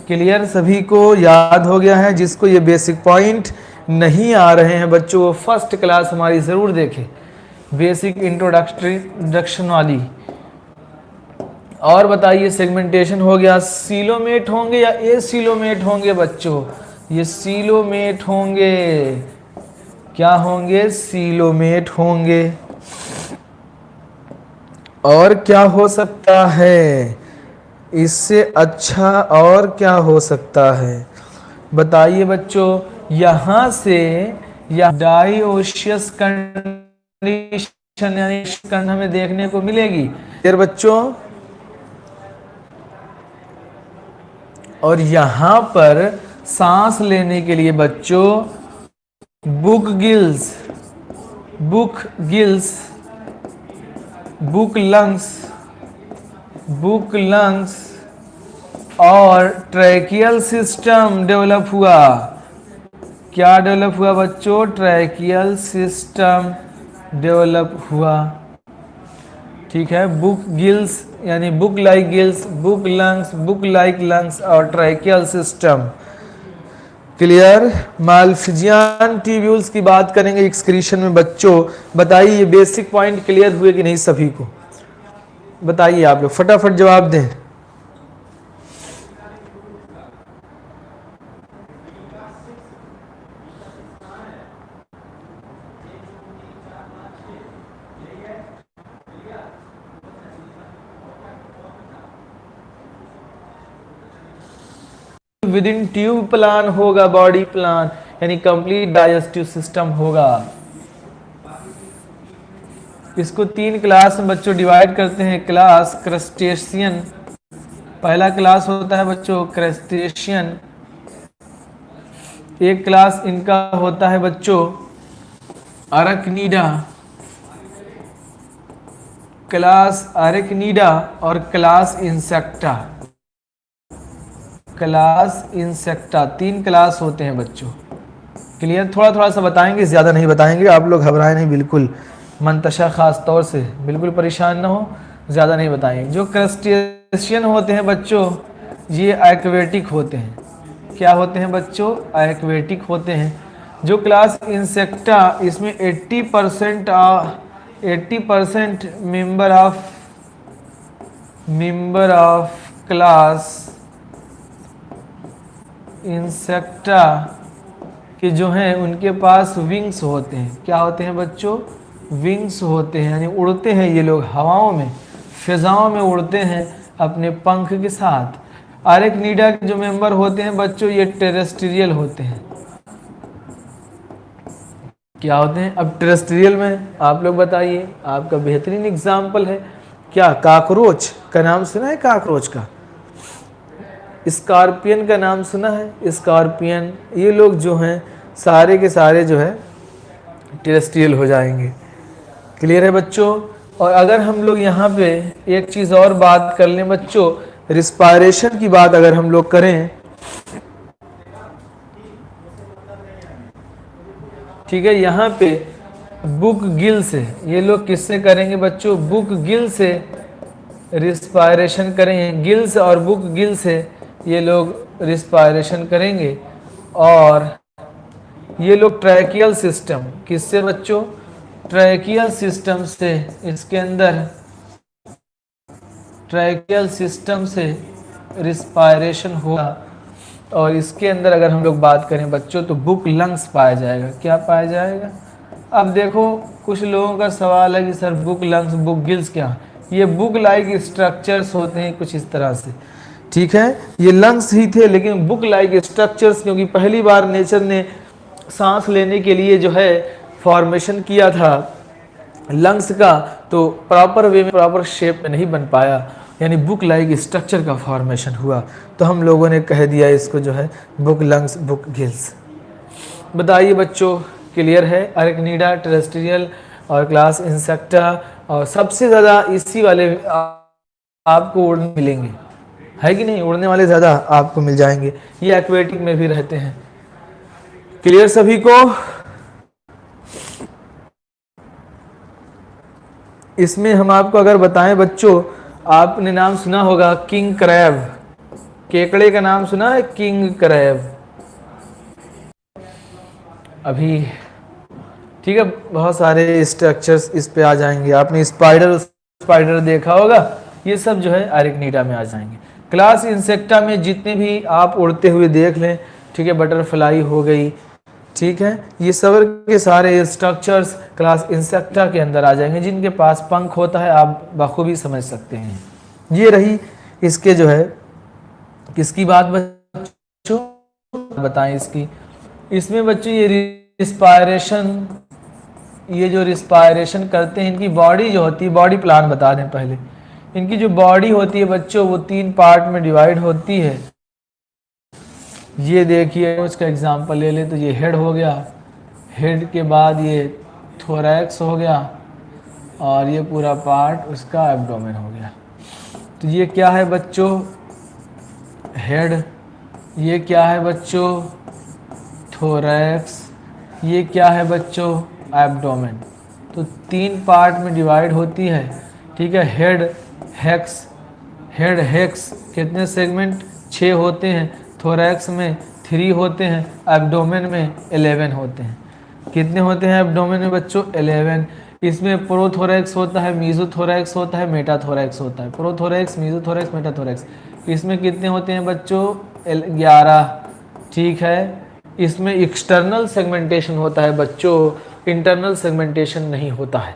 क्लियर? सभी को याद हो गया है? जिसको ये बेसिक पॉइंट नहीं आ रहे हैं बच्चों, वो फर्स्ट क्लास हमारी ज़रूर देखें, बेसिक इंट्रोडक्शन वाली। और बताइए, सेगमेंटेशन हो गया, सीलोमेट होंगे या एसीलोमेट होंगे बच्चों? ये सीलोमेट होंगे। क्या होंगे? सीलोमेट होंगे। और क्या हो सकता है इससे अच्छा? और क्या हो सकता है बताइए बच्चों? यहां से या डाइओशियस कंडीशन यानी कंड हमें देखने को मिलेगी फिर बच्चों। और यहां पर सांस लेने के लिए बच्चों book gills, book gills, book lungs, book lungs और ट्रैकियल सिस्टम डेवलप हुआ। क्या डेवलप हुआ बच्चों? ट्रैकियल सिस्टम डेवलप हुआ। ठीक है, बुक गिल्स यानी book like gills, book lungs, book like lungs और tracheal system. Clear? Malpighian tubules की बात करेंगे एक्सक्रीशन में बच्चों। बताइए ये बेसिक पॉइंट क्लियर हुए कि नहीं सभी को? बताइए आप लोग फटाफट जवाब दें। विद इन ट्यूब प्लान होगा, बॉडी प्लान यानी कंप्लीट डाइजेस्टिव सिस्टम होगा। इसको 3 क्लास में बच्चों डिवाइड करते हैं। क्लास क्रस्टेशियन, पहला क्लास होता है बच्चों क्रस्टेशियन। एक क्लास इनका होता है बच्चों अरकनीडा, क्लास अरकनीडा और class insecta. Class insecta 3 class होते हैं बच्चों। क्लियर? थोड़ा थोड़ा सा बताएंगे, ज़्यादा नहीं बताएंगे। आप लोग घबराए नहीं, बिल्कुल मंतशा खास तौर से बिल्कुल परेशान ना हो, ज़्यादा नहीं बताएंगे। जो क्रस्टेशियन होते हैं बच्चों ये एक्वेटिक होते हैं। क्या होते हैं बच्चों? एक्वेटिक होते हैं। जो क्लास इंसेक्टा इसमें 80% मेंबर ऑफ क्लास इंसेक्टा के जो हैं उनके पास विंग्स होते हैं। क्या होते हैं बच्चों? विंग्स होते हैं, यानी उड़ते हैं ये लोग हवाओं में, फिजाओं में उड़ते हैं अपने पंख के साथ। अरेक्निडा के जो मेंबर होते हैं बच्चों ये टेरेस्ट्रियल होते हैं। क्या होते हैं? अब टेरेस्ट्रियल में आप लोग बताइए, आपका बेहतरीन एग्जाम्पल है क्या? काकरोच का नाम सुना है? काकरोच का, स्कॉर्पियन का नाम सुना है? स्कॉर्पियन, ये लोग जो हैं सारे के सारे जो है टेरेस्ट्रियल हो जाएंगे। क्लियर है बच्चों? और अगर हम लोग यहाँ पे एक चीज़ और बात कर लें बच्चों, रिस्पायरेशन की बात अगर हम लोग करें, ठीक है, यहाँ पे बुक गिल से ये लोग किससे करेंगे बच्चों? बुक गिल से रिस्पायरेशन करेंगे। गिल्स और बुक गिल से ये लोग रिस्पायरेशन करेंगे। और ये लोग ट्रैकियल सिस्टम किससे बच्चों? ट्रैकियल सिस्टम से, इसके अंदर ट्रैकियल सिस्टम से रिस्पायरेशन होगा। और इसके अंदर अगर हम लोग बात करें बच्चों तो बुक लंग्स पाया जाएगा। क्या पाया जाएगा? अब देखो कुछ लोगों का सवाल है कि sir book lungs book gills क्या? ये बुक लाइक स्ट्रक्चर्स होते हैं कुछ इस तरह से। ठीक है, ये लंग्स ही थे लेकिन बुक लाइक स्ट्रक्चर्स, क्योंकि पहली बार नेचर ने सांस लेने के लिए जो है फॉर्मेशन किया था लंग्स का, तो प्रॉपर वे में प्रॉपर शेप में नहीं बन पाया, यानी बुक लाइक स्ट्रक्चर का फॉर्मेशन हुआ। तो हम लोगों ने कह दिया इसको जो है बुक लंग्स बुक गिल्स। बताइए बच्चों क्लियर है? अरेक्निडा टेरेस्ट्रियल और क्लास इंसेक्टा और सबसे ज़्यादा इसी वाले आपको उड़ने मिलेंगे, है कि नहीं, उड़ने वाले ज़्यादा आपको मिल जाएंगे। ये एक्वेटिक में भी रहते हैं। क्लियर सभी को? इसमें हम आपको अगर बताएं बच्चों, आपने नाम सुना होगा किंग क्रैब, केकड़े का नाम सुना है, किंग क्रैब। अभी ठीक है, बहुत सारे स्ट्रक्चर्स इस पे आ जाएंगे। आपने स्पाइडर स्पाइडर देखा होगा, ये सब जो है अरेक्निडा में आ जाएंगे। क्लास इंसेक्टा में जितने भी आप उड़ते हुए देख लें, ठीक है, बटरफ्लाई हो गई, ठीक है, ये सब के सारे स्ट्रक्चर्स क्लास इंसेक्टा के अंदर आ जाएंगे। जिनके पास पंख होता है आप बखूबी समझ सकते हैं। ये रही इसके जो है, किसकी बात बच्चों बताएं इसकी। इसमें बच्चों ये रिस्पायरेशन, ये जो रिस्पायरेशन करते हैं, इनकी बॉडी जो होती है, बॉडी प्लान बता दें पहले। इनकी जो बॉडी होती है बच्चों, वो 3 पार्ट में डिवाइड होती है। ये देखिए, उसका एग्जांपल ले ले तो ये हेड हो गया, हेड के बाद ये थोरैक्स हो गया, और ये पूरा पार्ट उसका एब्डोमेन हो गया। तो ये क्या है बच्चों, हेड, ये क्या है बच्चों, थोरैक्स, ये क्या है बच्चों, एब्डोमेन। तो 3 पार्ट में डिवाइड होती है, ठीक है। हेड हेक्स, हेड हेक्स कितने सेगमेंट, 6 होते हैं। थोरैक्स में 3 होते हैं, एब्डोमेन में 11 होते हैं। कितने होते हैं एब्डोमेन में बच्चों, 11। इसमें प्रोथोरैक्स होता है, मीजोथोरैक्स होता है, मेटाथोरैक्स होता है। Prothorax, mesothorax, metathorax. इसमें कितने होते हैं बच्चों, 11, ठीक है। इसमें एक्सटर्नल सेगमेंटेशन होता है बच्चों, इंटरनल सेगमेंटेशन नहीं होता है,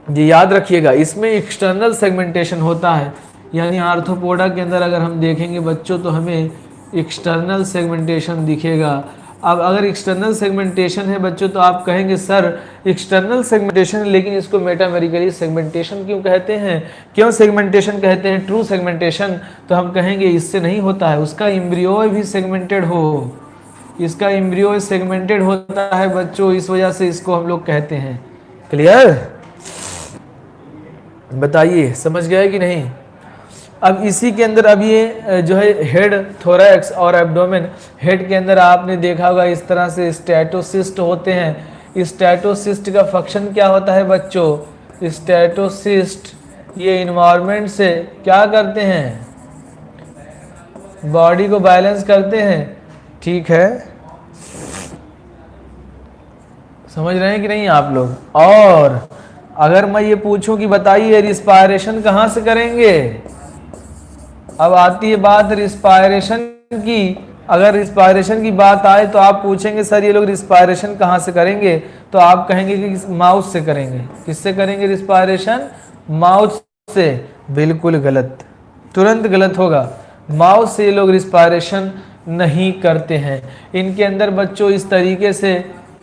ये याद रखिएगा। इसमें एक्सटर्नल सेगमेंटेशन होता है, यानी आर्थ्रोपोडा के अंदर अगर हम देखेंगे बच्चों तो हमें एक्सटर्नल सेगमेंटेशन दिखेगा। अब अगर एक्सटर्नल सेगमेंटेशन है बच्चों तो आप कहेंगे सर एक्सटर्नल सेगमेंटेशन, लेकिन इसको मेटामेरिकली सेगमेंटेशन क्यों कहते हैं, क्यों सेगमेंटेशन कहते हैं, ट्रू सेगमेंटेशन? तो हम कहेंगे इससे नहीं होता है, उसका एम्ब्रियो भी सेगमेंटेड हो, इसका एम्ब्रियो सेगमेंटेड होता है बच्चों, इस वजह से इसको हम लोग कहते हैं। क्लियर? बताइए समझ गए कि नहीं? अब इसी के अंदर अब ये जो है हेड, थोरैक्स और एब्डोमेन। हेड के अंदर आपने देखा होगा इस तरह से स्टैटोसिस्ट होते हैं। स्टैटोसिस्ट का फंक्शन क्या होता है बच्चों, स्टैटोसिस्ट ये इन्वायरमेंट से क्या करते हैं, बॉडी को बैलेंस करते हैं, ठीक है। समझ रहे हैं कि नहीं आप लोग? और अगर मैं ये पूछूं कि बताइए रिस्पायरेशन कहाँ से करेंगे, अब आती है बात रिस्पायरेशन की। अगर रिस्पायरेशन की बात आए तो आप पूछेंगे सर ये लोग रिस्पायरेशन कहाँ से करेंगे, तो आप कहेंगे कि माउथ से करेंगे। किससे करेंगे रिस्पायरेशन, माउथ से। बिल्कुल गलत, तुरंत गलत होगा। माउथ से ये लोग रिस्पायरेशन नहीं करते हैं। इनके अंदर बच्चों इस तरीके से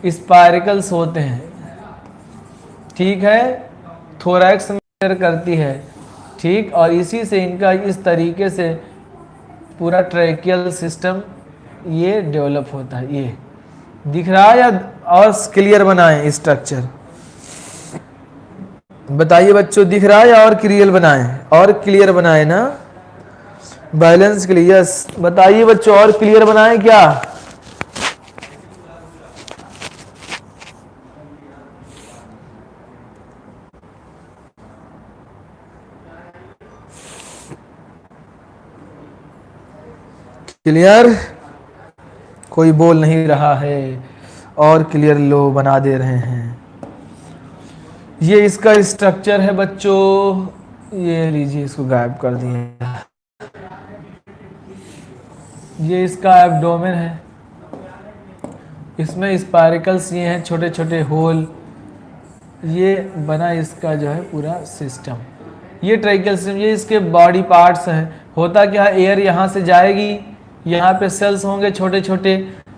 स्पायरिकल्स होते हैं, ठीक है, थोरैक्स में करती है, ठीक, और इसी से इनका इस तरीके से पूरा ट्रैकियल सिस्टम ये डेवलप होता है। ये दिख रहा है या और क्लियर बनाएं स्ट्रक्चर? बताइए बच्चों, दिख रहा है या और क्लियर बनाएं, और क्लियर बनाएं ना, बैलेंस के लिए। यस, बताइए बच्चों और क्लियर बनाएं क्या? क्लियर? कोई बोल नहीं रहा है, और क्लियर लो बना दे रहे हैं। ये इसका स्ट्रक्चर है बच्चों, ये लीजिए इसको गायब कर दिए। ये इसका एब्डोमेन है, इसमें स्पायरिकल्स ये हैं, छोटे छोटे होल, ये बना इसका जो है पूरा सिस्टम। ये ट्रैकियल सिस्टम, ये इसके बॉडी पार्ट्स हैं। होता क्या है, एयर यहाँ से जाएगी, यहाँ पे सेल्स होंगे छोटे छोटे,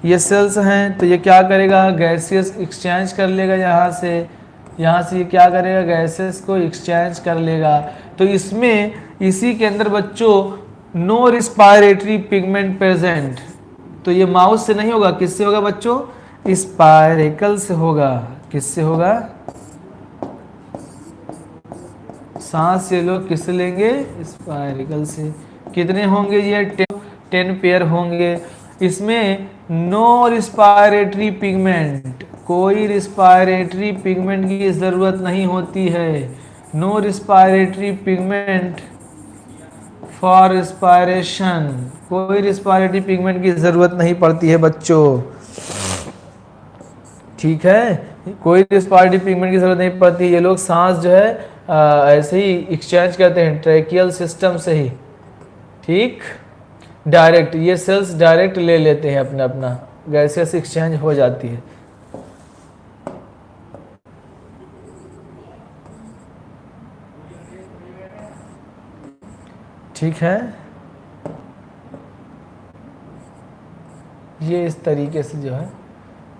ये सेल्स हैं, तो ये क्या करेगा, गैसेस एक्सचेंज कर लेगा यहाँ से ये क्या करेगा, गैसेस को एक्सचेंज कर लेगा। तो इसमें इसी के अंदर बच्चों नो रिस्पायरेटरी पिगमेंट प्रेजेंट। तो ये माउथ से नहीं होगा, किससे होगा बच्चों, स्पायरिकल से होगा। किससे होगा, सांस ये लोग किससे लेंगे? स्पायरिकल से। कितने होंगे ये? 10 पेयर होंगे। इसमें नो रिस्पायरेटरी पिगमेंट, कोई रिस्पायरेटरी पिगमेंट की ज़रूरत नहीं होती है। No respiratory pigment for respiration, कोई रिस्पायरेटरी पिगमेंट की ज़रूरत नहीं पड़ती है बच्चों, ठीक है। कोई रिस्पायरेटरी पिगमेंट की ज़रूरत नहीं पड़ती। ये लोग सांस जो है ऐसे ही एक्सचेंज करते हैं ट्रैकियल सिस्टम से ही, ठीक। डायरेक्ट ये सेल्स डायरेक्ट ले लेते हैं अपना अपना, गैसेस एक्सचेंज हो जाती है। ठीक है, ये इस तरीके से जो है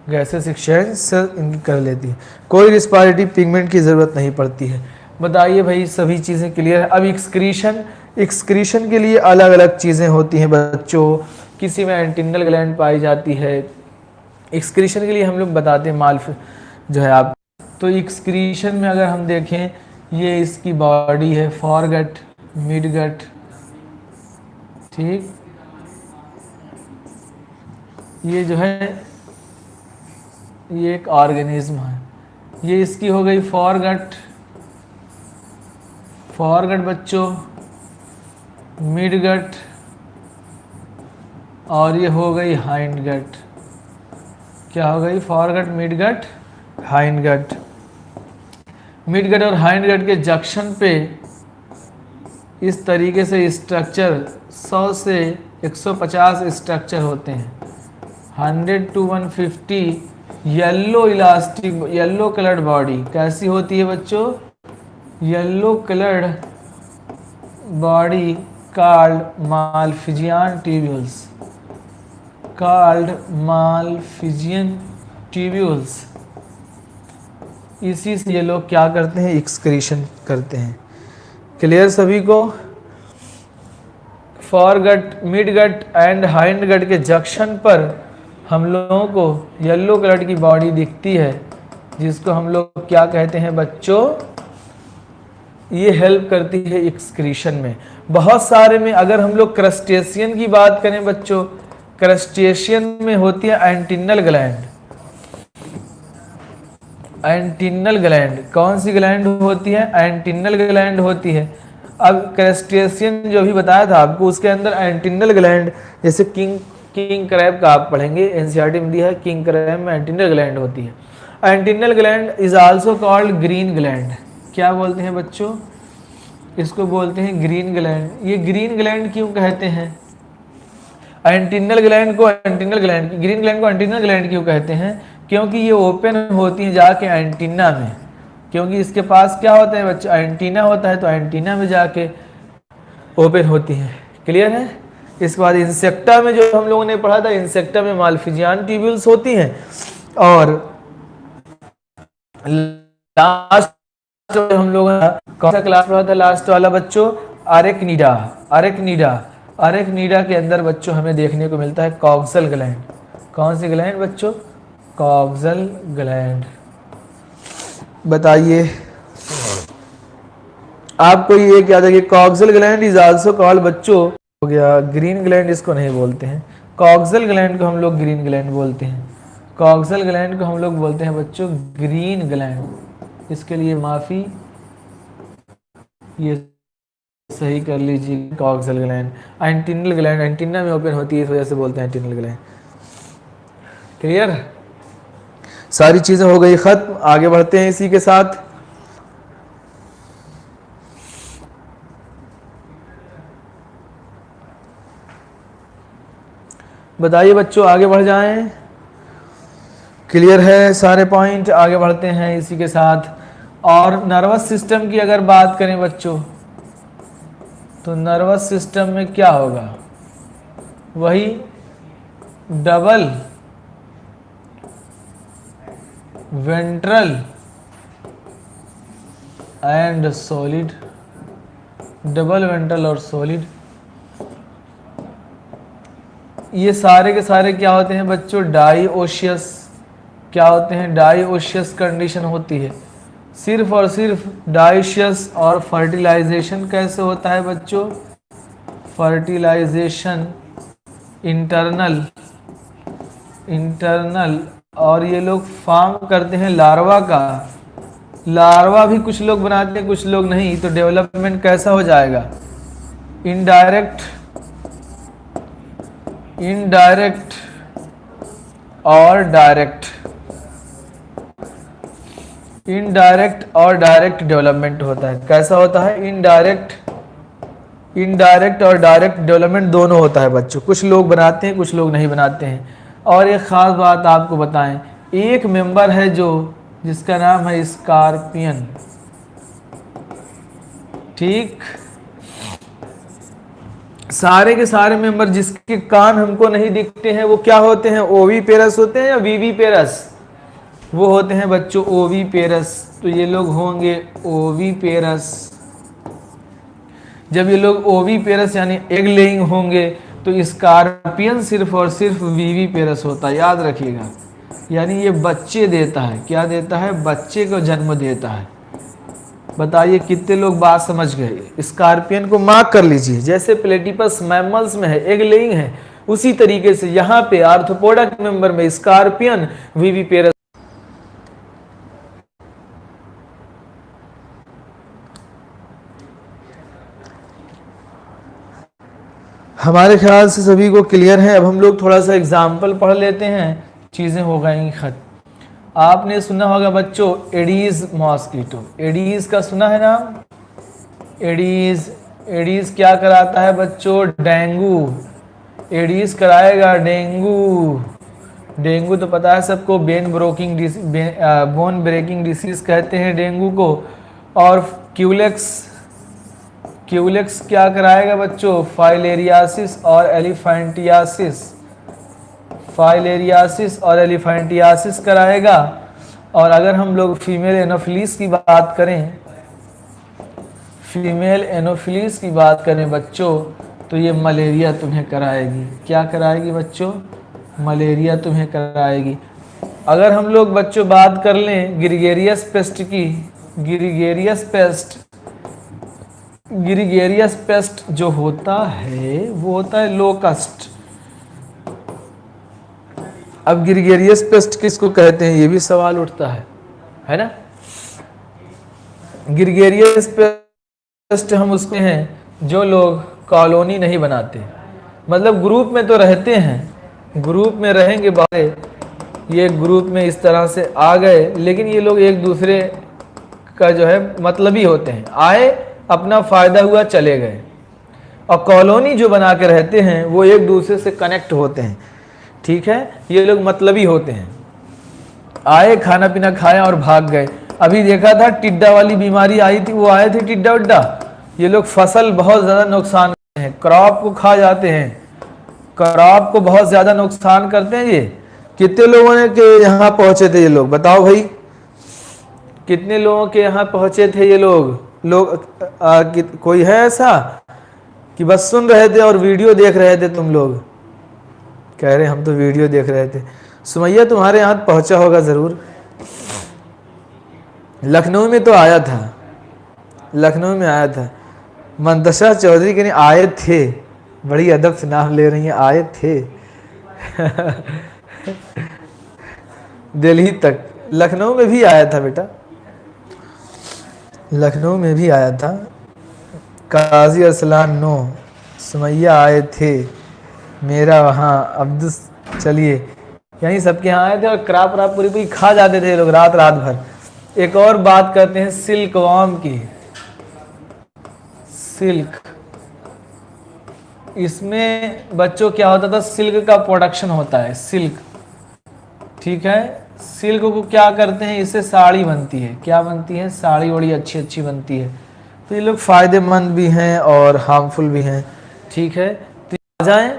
गैसेस एक्सचेंज कर लेती है, कोई रिस्पायरेटरी पिगमेंट की ज़रूरत नहीं पड़ती है। बताइए भाई, सभी चीज़ें क्लियर है। अब एक्सक्रीशन, एक्सक्रीशन के लिए अलग अलग चीज़ें होती हैं बच्चों। किसी में एंटीनल ग्लैंड पाई जाती है। एक्सक्रीशन के लिए हम लोग बताते हैं माल जो है आप, तो एक्सक्रीशन में अगर हम देखें, ये इसकी बॉडी है, फॉरगट, मिडगट, ठीक। ये जो है ये एक ऑर्गेनिज्म है। ये इसकी हो गई फॉरगट, फॉरगट बच्चों, मिडगट, और ये हो गई हाइंडगट। क्या हो गई? Forgot, midgut, hindgut. मिडगट और हाइंडगट के जंक्शन पे इस तरीके से स्ट्रक्चर 100 से 150 स्ट्रक्चर होते हैं, 100 to 150 yellow elastic, yellow coloured body. कैसी होती है बच्चों? Yellow coloured body called Malpighian tubules, called Malpighian tubules. इसी से ये लोग क्या करते हैं? एक्सक्रीशन करते हैं। क्लियर सभी को? फॉरगट, मिडगट एंड हाइंडगट के जंक्शन पर हम लोगों को येलो कलर की बॉडी दिखती है, जिसको हम लोग क्या कहते हैं बच्चों? ये हेल्प करती है एक्सक्रीशन में। बहुत सारे में, अगर हम लोग क्रस्टेशियन की बात करें बच्चों, क्रस्टेशियन में होती है एंटीनल ग्लैंड। एंटीनल ग्लैंड कौन सी ग्लैंड होती है? एंटीनल ग्लैंड होती है। अब क्रस्टेशियन जो भी बताया था आपको, उसके अंदर एंटीनल ग्लैंड, जैसे किंग क्रैब का आप पढ़ेंगे, एनसीईआरटी में दिया है, किंग क्रैब में एंटीनल ग्लैंड होती है। Antennal gland is also called green gland. क्या बोलते हैं बच्चों? इसको बोलते हैं ग्रीन ग्लैंड। ये ग्रीन ग्लैंड क्यों कहते हैं? एंटीनल ग्लैंड को एंटीनल ग्लैंड, ग्रीन ग्लैंड को एंटीनल ग्लैंड क्यों कहते हैं? क्योंकि ये ओपन होती है जाके एंटीना में, क्योंकि इसके पास क्या होता है बच्चों? एंटीना होता है, तो एंटीना में जाके ओपन होती है। क्लियर है? इसके बाद इंसेक्टा में जो हम लोगों ने पढ़ा था, इंसेक्टा में मालफिजियन ट्यूब्यूल्स होती हैं। और लास्ट हम लोग कौन सा क्लास पढ़ा था लास्ट वाला बच्चों? अरेक्निडा। अरेक्निडा, अरेक्निडा के अंदर बच्चों हमें देखने को मिलता है कॉक्सल ग्लैंड। कौन सी ग्लैंड बच्चों? Coxal gland. बताइए आपको ये क्या था कि coxal gland is also called बच्चों, हो गया ग्रीन ग्लैंड, इसको नहीं बोलते हैं। कॉक्सल ग्लैंड को हम लोग ग्रीन ग्लैंड बोलते हैं। कॉक्सल ग्लैंड को हम लोग बोलते हैं बच्चों ग्रीन ग्लैंड। इसके लिए माफ़ी, ये सही कर लीजिए। Coxal gland, antennal gland antenna में ओपन होती है, इस वजह से बोलते हैं एंटीनल ग्लैंड। क्लियर? सारी चीज़ें हो गई खत्म, आगे बढ़ते हैं इसी के साथ। बताइए बच्चों, आगे बढ़ जाएं। क्लियर है सारे पॉइंट? आगे बढ़ते हैं इसी के साथ। और नर्वस सिस्टम की अगर बात करें बच्चों, तो नर्वस सिस्टम में क्या होगा? वही double ventral and solid, double ventral और सॉलिड, ये सारे के सारे क्या होते हैं बच्चों? डाईओशियस। क्या होते हैं? डाईओशियस कंडीशन होती है। सिर्फ और सिर्फ डाइशियस और फर्टिलाइजेशन कैसे होता है बच्चों? फर्टिलाइजेशन इंटरनल इंटरनल और ये लोग फॉर्म करते हैं लार्वा का। लार्वा भी कुछ लोग बनाते हैं कुछ लोग नहीं, तो डेवलपमेंट कैसा हो जाएगा? इनडायरेक्ट इनडायरेक्ट और डायरेक्ट। इनडायरेक्ट और डायरेक्ट डेवलपमेंट होता है। कैसा होता है? इनडायरेक्ट और डायरेक्ट डेवलपमेंट दोनों होता है बच्चों। कुछ लोग बनाते हैं कुछ लोग नहीं बनाते हैं। और एक ख़ास बात आपको बताएं, एक मेंबर है जो जिसका नाम है स्कॉर्पियन। ठीक, सारे के सारे मेंबर जिसके कान हमको नहीं दिखते हैं वो क्या होते हैं? ओवीपेरस होते हैं या वीवीपेरस? वो होते हैं बच्चों ओवीपेरस। तो ये लोग होंगे ओवीपेरस। जब ये लोग ओवीपेरस यानी एग लेइंग होंगे तो स्कॉर्पियन सिर्फ और सिर्फ वीवीपेरस होता है, याद रखिएगा। यानी ये बच्चे देता है। क्या देता है? बच्चे को जन्म देता है। बताइए कितने लोग बात समझ गए? स्कॉर्पियन को मार्क कर लीजिए। जैसे प्लेटिपस मैमल्स में है एग लेइंग है, उसी तरीके से यहाँ पे आर्थ्रोपोडा के मेंबर में स्कॉर्पियन वीवीपेरस। हमारे ख्याल से सभी को क्लियर है। अब हम लोग थोड़ा सा एग्जाम्पल पढ़ लेते हैं, चीज़ें हो गई खत्म। आपने सुना होगा बच्चों एडीज मॉस्किटो। एडीज का सुना है नाम? एडीज एडीज क्या कराता है बच्चों? डेंगू। एडीज कराएगा डेंगू। डेंगू तो पता है सबको, बोन ब्रेकिंग डिसीज कहते हैं डेंगू को। और क्यूलेक्स क्या कराएगा बच्चों? फाइलेरियासिस और एलिफेंटियासिस। फाइलेरियासिस और एलिफेंटियासिस कराएगा। और अगर हम लोग फीमेल एनोफिलीज की बात करें, फीमेल एनोफिलीज की बात करें बच्चों, तो ये मलेरिया तुम्हें कराएगी। क्या कराएगी बच्चों? मलेरिया तुम्हें कराएगी। अगर हम लोग बच्चों बात कर लें ग्रिगेरियस पेस्ट की, ग्रिगेरियस पेस्ट जो होता है वो होता है लोकस्ट। अब ग्रिगेरियस पेस्ट किसको कहते हैं ये भी सवाल उठता है ना? ग्रिगेरियस पेस्ट हम उसके हैं जो लोग कॉलोनी नहीं बनाते, मतलब ग्रुप में तो रहते हैं, ग्रुप में रहेंगे बाहर, ये ग्रुप में इस तरह से आ गए, लेकिन ये लोग एक दूसरे का जो है मतलबी होते हैं। आए, अपना फ़ायदा हुआ, चले गए। और कॉलोनी जो बना के रहते हैं वो एक दूसरे से कनेक्ट होते हैं। ठीक है, ये लोग मतलबी होते हैं। आए, खाना पीना खाया और भाग गए। अभी देखा था टिड्डा वाली बीमारी आई थी, वो आए थे टिड्डा उड्डा। ये लोग फसल बहुत ज़्यादा नुकसान करते हैं, क्रॉप को खा जाते हैं, क्रॉप को बहुत ज़्यादा नुकसान करते हैं। ये कितने लोगों ने के यहाँ पहुँचे थे ये लोग? बताओ भाई, कितने लोगों के यहाँ पहुँचे थे ये लोग? कोई है ऐसा कि बस सुन रहे थे और वीडियो देख रहे थे? तुम लोग कह रहे हम तो वीडियो देख रहे थे। सुमैया तुम्हारे यहाँ पहुँचा होगा ज़रूर। लखनऊ में तो आया था, लखनऊ में आया था। मंतशा चौधरी के नहीं आए थे, बड़ी अदब से नाम ले रही हैं, आए थे दिल्ली तक। लखनऊ में भी आया था बेटा, लखनऊ में भी आया था। काजी अरसलान नो, सुमैया आए थे, मेरा वहाँ अब्दुल, चलिए यहीं सबके यहाँ आए थे और क्राप राप पूरी पूरी खा जाते थे लोग रात रात भर। एक और बात करते हैं सिल्क वॉर्म की। सिल्क, इसमें बच्चों क्या होता था? सिल्क का प्रोडक्शन होता है, सिल्क। ठीक है, सिल्क को क्या करते हैं? इससे साड़ी बनती है। क्या बनती है? साड़ी बड़ी अच्छी अच्छी बनती है। तो ये लोग फ़ायदेमंद भी हैं और हार्मफुल भी हैं। ठीक है, तो आ जाएं,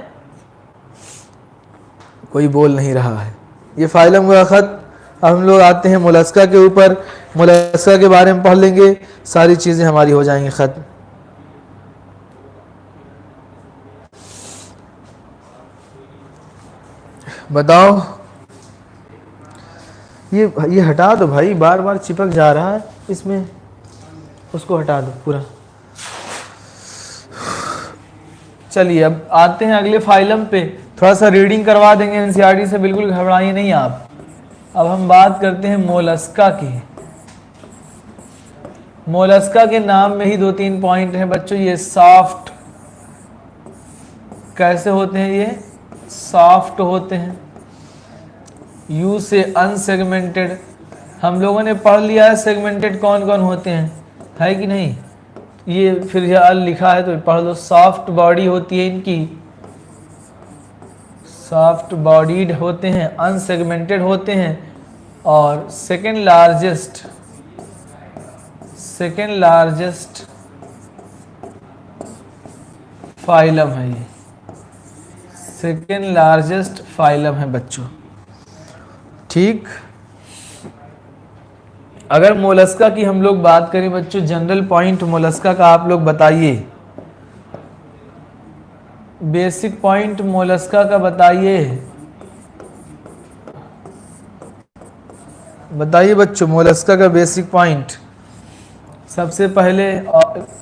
कोई बोल नहीं रहा है। ये फाइलम हुआ ख़त। अब हम लोग आते हैं मोलस्का के ऊपर। मोलस्का के बारे में पढ़ लेंगे, सारी चीज़ें हमारी हो जाएंगी ख़त्म। बताओ ये हटा दो भाई, बार बार चिपक जा रहा है इसमें, उसको हटा दो पूरा। चलिए अब आते हैं अगले फाइलम पे, थोड़ा सा रीडिंग करवा देंगे एनसीईआरटी से, बिल्कुल घबराइए नहीं आप। अब हम बात करते हैं मोलस्का की। मोलस्का के नाम में ही 2-3 पॉइंट हैं बच्चों। ये सॉफ्ट, कैसे होते हैं ये? सॉफ्ट होते हैं। यू से अनसेगमेंटेड, हम लोगों ने पढ़ लिया है सेगमेंटेड कौन कौन होते हैं, है कि नहीं? ये फिर ये अल लिखा है तो पढ़ लो। सॉफ्ट बॉडी होती है इनकी, सॉफ्ट बॉडीड होते हैं, अनसेगमेंटेड होते हैं, और सेकेंड लार्जेस्ट फाइलम है ये, सेकेंड लार्जेस्ट फाइलम है बच्चों। ठीक, अगर मोलस्का की हम लोग बात करें बच्चों, जनरल पॉइंट मोलस्का का आप लोग बताइए, बेसिक पॉइंट मोलस्का का बताइए, बताइए बच्चों मोलस्का का बेसिक पॉइंट। सबसे पहले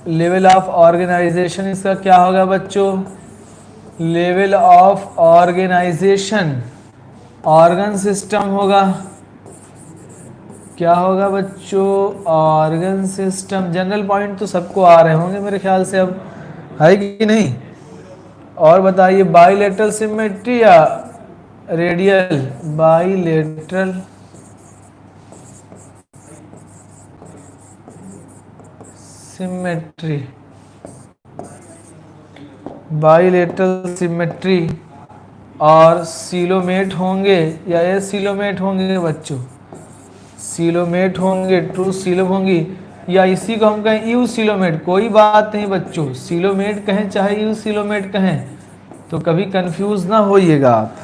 लेवल ऑफ ऑर्गेनाइजेशन इसका क्या होगा बच्चों? Level of organisation, organ system होगा। क्या होगा बच्चों? Organ system. जनरल पॉइंट तो सबको आ रहे होंगे मेरे ख्याल से, अब है कि नहीं? और बताइए बाइलेटरल सिमेट्री या radial? Bilateral symmetry, bilateral symmetry, और सीलोमेट होंगे या एसीलोमेट होंगे बच्चों? सीलोमेट होंगे, ट्रू सीलोम होंगी, या इसी को हम कहें यू सीलोमेट, कोई बात नहीं बच्चों, सीलोमेट कहें चाहे यू सीलोमेट कहें, तो कभी कंफ्यूज ना होइएगा आप।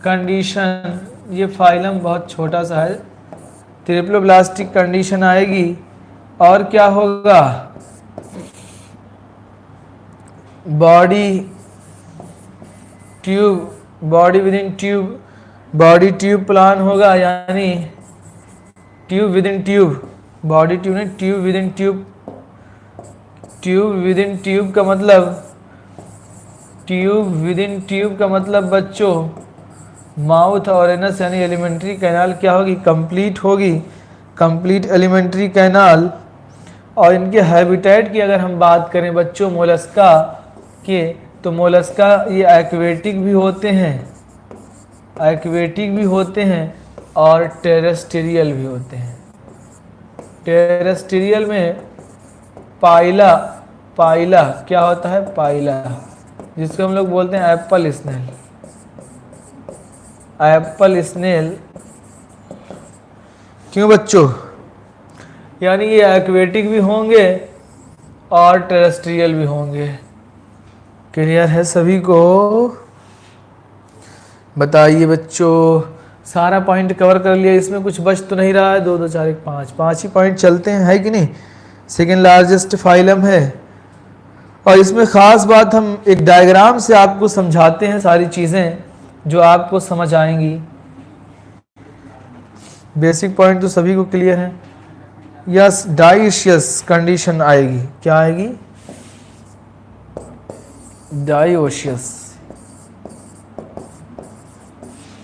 कंडीशन, ये फाइलम बहुत छोटा सा है, ट्रिप्लोब्लास्टिक कंडीशन आएगी। और क्या होगा? Body tube, body within tube, body tube plan होगा, यानी tube within tube, body tube नहीं, tube within tube. Tube within tube का मतलब, ट्यूब विद इन ट्यूब का मतलब बच्चों माउथ और एनस यानी एलिमेंट्री कैनाल क्या होगी? कंप्लीट होगी, कंप्लीट एलिमेंट्री कैनाल। और इनके हैबिटेट की अगर हम बात करें बच्चों मोलस्का के, तो मोलस्का ये एक्वेटिक भी होते हैं, एक्वेटिक भी होते हैं और टेरेस्ट्रियल भी होते हैं। टेरेस्ट्रियल में पाइला, पाइला क्या होता है? पाइला, जिसको हम लोग बोलते हैं एप्पल स्नेल, एप्पल स्नेल। क्यों बच्चों? यानी ये एक्वेटिक भी होंगे और टेरेस्ट्रियल भी होंगे। क्लियर है सभी को? बताइए बच्चों, सारा पॉइंट कवर कर लिया, इसमें कुछ बच तो नहीं रहा है? 2 2 4 1 5 5 ही पॉइंट चलते हैं, है कि नहीं? सेकेंड लार्जेस्ट फाइलम है। और इसमें ख़ास बात, हम एक डायग्राम से आपको समझाते हैं सारी चीज़ें जो आपको समझ आएंगी। बेसिक पॉइंट तो सभी को क्लियर है। यस, डाइशियस कंडीशन आएगी, क्या आएगी? डाइओशियस।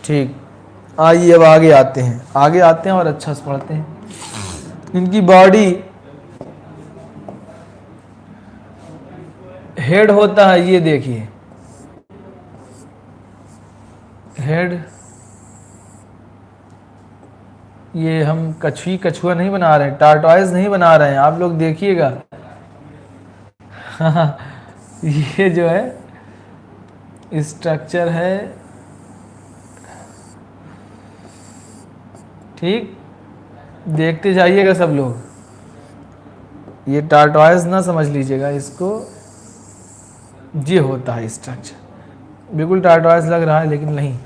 ठीक, आइए अब आगे आते हैं, आगे आते हैं और अच्छा से पढ़ते हैं। इनकी बॉडी, हेड होता है, ये देखिए हेड, ये हम कछुआ नहीं बना रहे हैं, टार्टॉइज नहीं बना रहे हैं, आप लोग देखिएगा। ये जो है स्ट्रक्चर है, ठीक, देखते जाइएगा सब लोग, ये टार्टॉइज ना समझ लीजिएगा इसको, ये होता है स्ट्रक्चर, बिल्कुल टार्टॉइज लग रहा है लेकिन नहीं।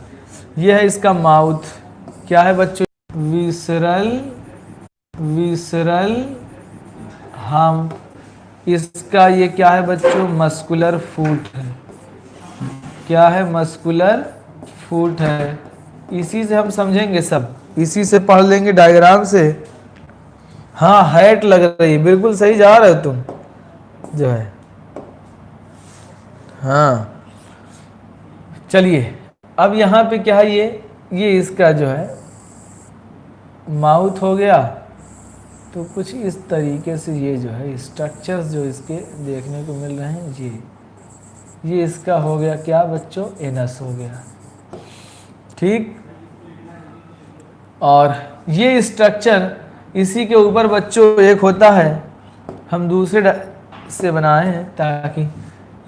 ये है इसका माउथ, क्या है बच्चों? विसरल, विसरल हम, इसका ये क्या है बच्चों? मस्कुलर फूट है। क्या है? मस्कुलर फुट है, इसी से हम समझेंगे सब, इसी से पढ़ लेंगे डायग्राम से। हाँ हैट लग रही है, बिल्कुल सही जा रहे हो तुम जो है। हाँ चलिए, अब यहाँ पे क्या है, ये इसका जो है माउथ हो गया। तो कुछ इस तरीके से ये जो है स्ट्रक्चर्स जो इसके देखने को मिल रहे हैं, ये इसका हो गया क्या बच्चों, एनस हो गया। ठीक, और ये स्ट्रक्चर इसी के ऊपर बच्चों एक होता है, हम दूसरे से बनाए हैं, ताकि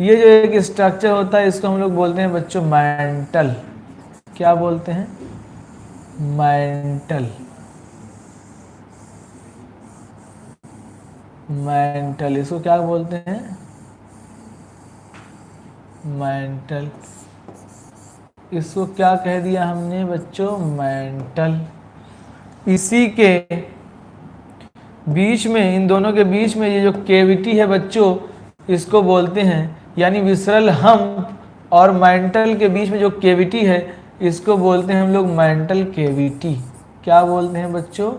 ये जो एक स्ट्रक्चर होता है इसको हम लोग बोलते हैं बच्चों मैंटल। क्या बोलते हैं, मैंटल। मैंटल इसको क्या बोलते हैं, मैंटल। इसको क्या कह दिया हमने बच्चों, मैंटल। इसी के बीच में, इन दोनों के बीच में ये जो केविटी है बच्चों, इसको बोलते हैं, यानी विसरल हम्प और मैंटल के बीच में जो केविटी है इसको बोलते हैं हम लोग मैंटल केविटी। क्या बोलते हैं बच्चों,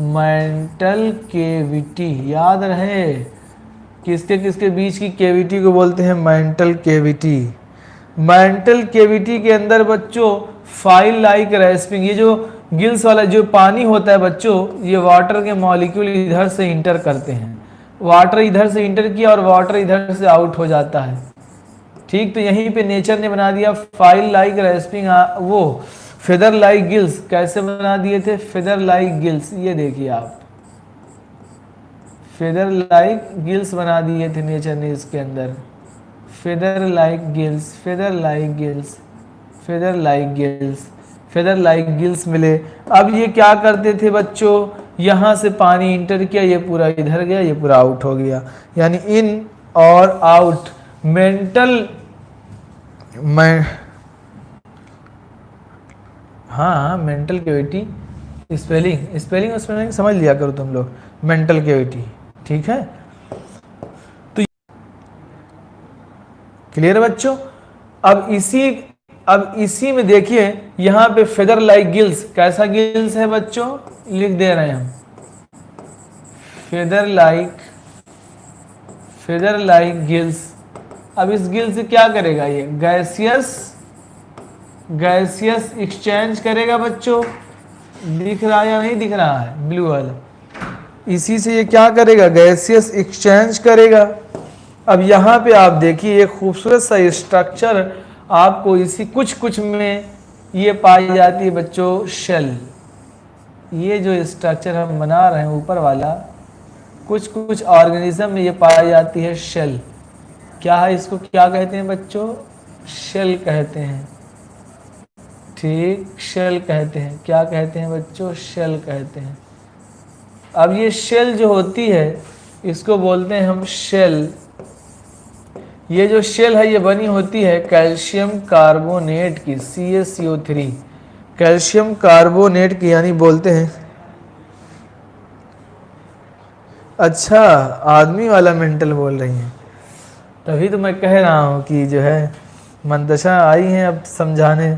मैंटल केविटी। याद रहे, किसके किसके बीच की केविटी को बोलते हैं मैंटल केविटी। मैंटल केविटी के अंदर बच्चों फाइल लाइक रेस्पिंग, ये जो गिल्स वाला जो पानी होता है बच्चों, ये वाटर के मॉलिक्यूल इधर से इंटर करते हैं, वाटर इधर से इंटर किया और वाटर इधर से आउट हो जाता है। ठीक, तो यहीं पे नेचर ने बना दिया फाइल लाइक रेस्पिंग, वो फेदर लाइक गिल्स कैसे बना दिए थे, फेदर लाइक गिल्स। ये देखिए आप, फेदर लाइक गिल्स बना दिए थे नेचर ने इसके अंदर, feather like gills, feather like gills, feather like gills, feather like gills मिले। अब ये क्या करते थे बच्चों, यहाँ से पानी इंटर किया, ये पूरा इधर गया, ये पूरा आउट हो गया, यानी इन और आउट। मेंटल हाँ मेंटल केविटी, स्पेलिंग और स्पेलिंग समझ लिया करो तुम लोग, मेंटल केविटी। ठीक है, तो क्लियर बच्चों। अब इसी में देखिए यहाँ पे फेदर लाइक गिल्स, कैसा गिल्स है बच्चों, लिख दे रहे हैं हम, फेदर लाइक गिल्स। अब इस गिल से क्या करेगा, ये गैसियस एक्सचेंज करेगा बच्चों। दिख रहा है या नहीं दिख रहा है, ब्लू वाला, इसी से ये क्या करेगा, गैसियस एक्सचेंज करेगा। अब यहाँ पे आप देखिए एक खूबसूरत सा स्ट्रक्चर आपको इसी कुछ में ये पाई जाती है बच्चों, शेल। ये जो स्ट्रक्चर हम बना रहे हैं ऊपर वाला, कुछ ऑर्गेनिज्म में ये पाई जाती है शेल। क्या है, इसको क्या कहते हैं बच्चों, शेल कहते हैं। ठीक, शेल कहते हैं, क्या कहते हैं बच्चों, शेल कहते हैं। अब ये शेल जो होती है इसको बोलते हैं हम शेल। ये जो शेल है ये बनी होती है कैल्शियम कार्बोनेट की, CaCO3, कैल्शियम कार्बोनेट की, यानी बोलते हैं। अच्छा, आदमी वाला मेंटल बोल रही हैं, तभी तो मैं कह रहा हूँ कि जो है मंतशा आई हैं अब समझाने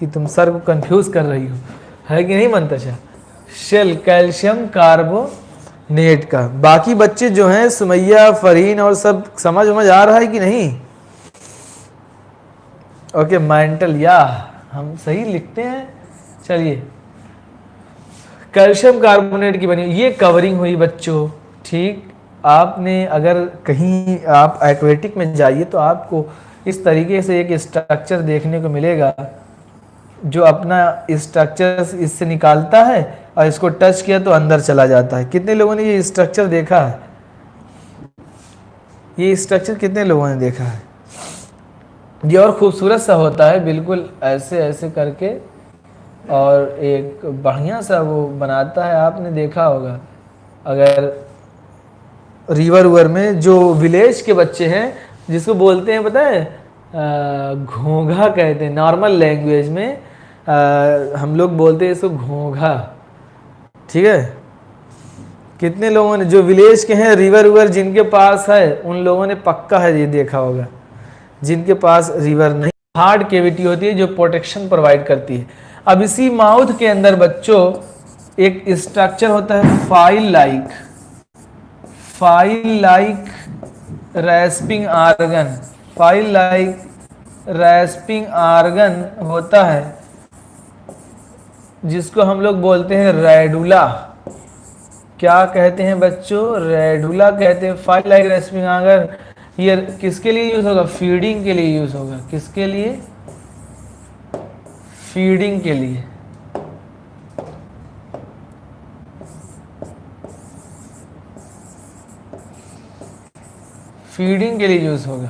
कि तुम सर को कंफ्यूज कर रही हो, है कि नहीं मंतशा। शेल कैल्शियम कार्बोनेट का। बाकी बच्चे जो हैं सुमैया, फरहीन और सब समझ आ रहा है कि नहीं। ओके, मेंटल, या हम सही लिखते हैं। चलिए, कैल्शियम कार्बोनेट की बनी ये कवरिंग हुई बच्चों। ठीक, आपने अगर कहीं आप एक्वेटिक में जाइए तो आपको इस तरीके से एक स्ट्रक्चर देखने को मिलेगा जो अपना स्ट्रक्चर इससे निकालता है और इसको टच किया तो अंदर चला जाता है। कितने लोगों ने ये स्ट्रक्चर देखा है, ये स्ट्रक्चर कितने लोगों ने देखा है। ये और खूबसूरत सा होता है, बिल्कुल ऐसे ऐसे करके, और एक बढ़िया सा वो बनाता है। आपने देखा होगा अगर रिवर उवर में जो विलेज के बच्चे हैं, जिसको बोलते हैं पता है, घोंघा कहते हैं नॉर्मल लैंग्वेज में, हम लोग बोलते हैं इसको घोंघा। ठीक है, कितने लोगों ने जो विलेज के हैं, रिवर उवर जिनके पास है, उन लोगों ने पक्का है ये देखा होगा। जिनके पास रिवर नहीं हार्ड केविटी होती है जो प्रोटेक्शन प्रोवाइड करती है। अब इसी माउथ के अंदर बच्चों एक स्ट्रक्चर होता है file like rasping organ, file like rasping organ होता है जिसको हम लोग बोलते हैं रेडुला। क्या कहते हैं बच्चों? रेडुला कहते हैं। फाइल लाइक रेस्पिंग आर्गन ये किसके लिए यूज होगा? फीडिंग के लिए यूज होगा। किसके लिए? फीडिंग के लिए। फीडिंग के लिए यूज होगा।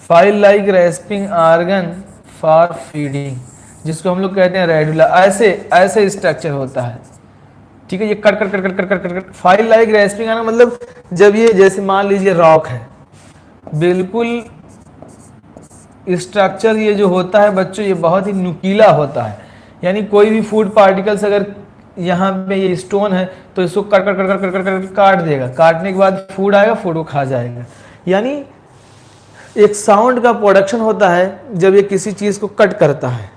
File like rasping organ for feeding, जिसको हम लोग कहते हैं रेडुला। ऐसे स्ट्रक्चर होता है, ठीक है। ये cut cut cut cut cut cut cut file like rasping organ मतलब जब ये जैसे मान लीजिए रॉक है, बिल्कुल स्ट्रक्चर ये जो होता है बच्चों ये बहुत ही नुकीला होता है। यानी कोई भी फूड पार्टिकल्स अगर यहाँ पे ये स्टोन है तो इसको cut cut cut cut cut cut काट देगा। काटने के बाद फूड आएगा, फूड को खा जाएगा। यानी एक साउंड का प्रोडक्शन होता है जब ये किसी चीज़ को कट करता है।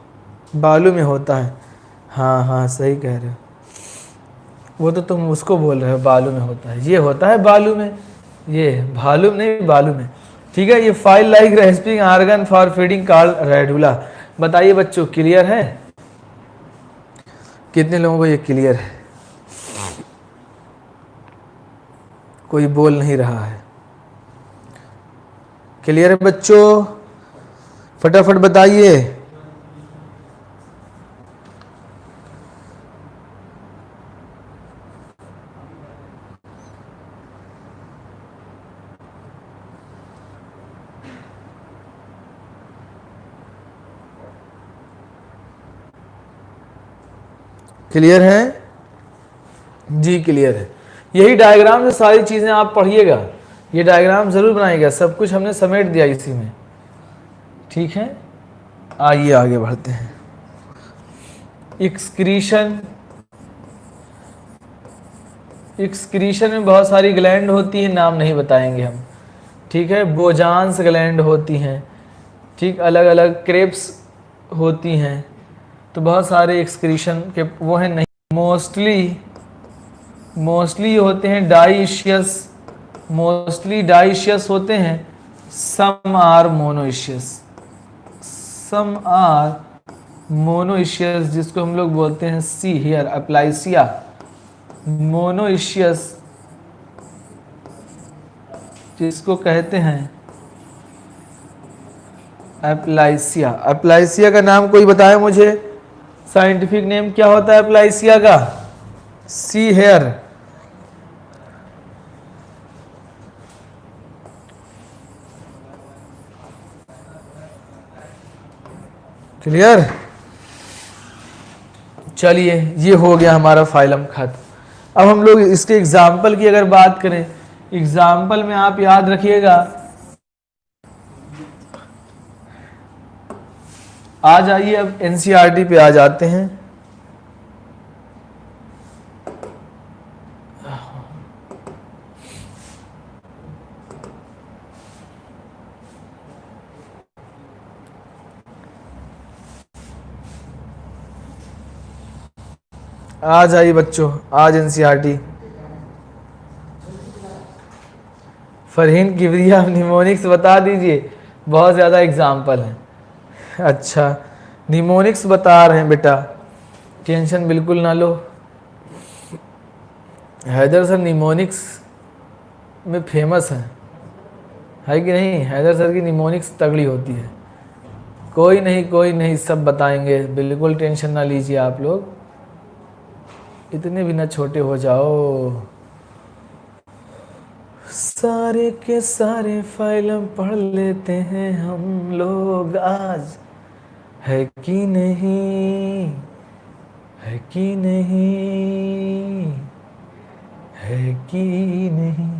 बालू में होता है। हाँ हाँ सही कह रहे हो, वो तो तुम उसको बोल रहे हो बालू में होता है। ये होता है बालू में, ये भालू नहीं बालू में, ठीक है। ये file like rasping organ for feeding called radula. बताइए बच्चों क्लियर है? कितने लोगों को ये क्लियर है? कोई बोल नहीं रहा है। क्लियर है बच्चों? फटाफट बताइए। क्लियर है जी? क्लियर है। यही डायग्राम से सारी चीजें आप पढ़िएगा, ये डायग्राम जरूर बनाइएगा। सब कुछ हमने समेट दिया इसी में, ठीक है। आइए आगे बढ़ते हैं। एक्सक्रीशन, एक्सक्रीशन में बहुत सारी ग्लैंड होती है, नाम नहीं बताएंगे हम, ठीक है। बोजांस ग्लैंड होती हैं, ठीक, अलग अलग क्रेप्स होती हैं। तो बहुत सारे एक्सक्रीशन के वो हैं नहीं, मोस्टली होते हैं डाइशियस, मोस्टली डाइशियस होते हैं। सम आर मोनोइशियस, जिसको हम लोग बोलते हैं सी हियर अप्लाइसिया। मोनोइशियस जिसको कहते हैं एप्लाइसिया। एप्लाइसिया का नाम कोई बताए मुझे? साइंटिफिक नेम क्या होता है एप्लाइसिया का? See here. क्लियर? चलिए ये हो गया हमारा फाइलम खत्म। अब हम लोग इसके एग्जाम्पल की अगर बात करें, एग्जाम्पल में आप याद रखिएगा, आ जाइए अब एनसीईआरटी पे आ जाते हैं। आ जाइए बच्चों, आज एनसीईआरटी। फरहीन किबरिया निमोनिक्स बता दीजिए, बहुत ज़्यादा एग्जाम्पल हैं। अच्छा निमोनिक्स बता रहे हैं बेटा, टेंशन बिल्कुल ना लो। हैदर सर निमोनिक्स में फेमस है कि नहीं? हैदर सर की निमोनिक्स तगड़ी होती है। कोई नहीं सब बताएंगे, बिल्कुल टेंशन ना लीजिए आप लोग, इतने भी ना छोटे हो जाओ। सारे के सारे फाइल पढ़ लेते हैं हम लोग आज, है कि नहीं? है कि नहीं? है कि नहीं?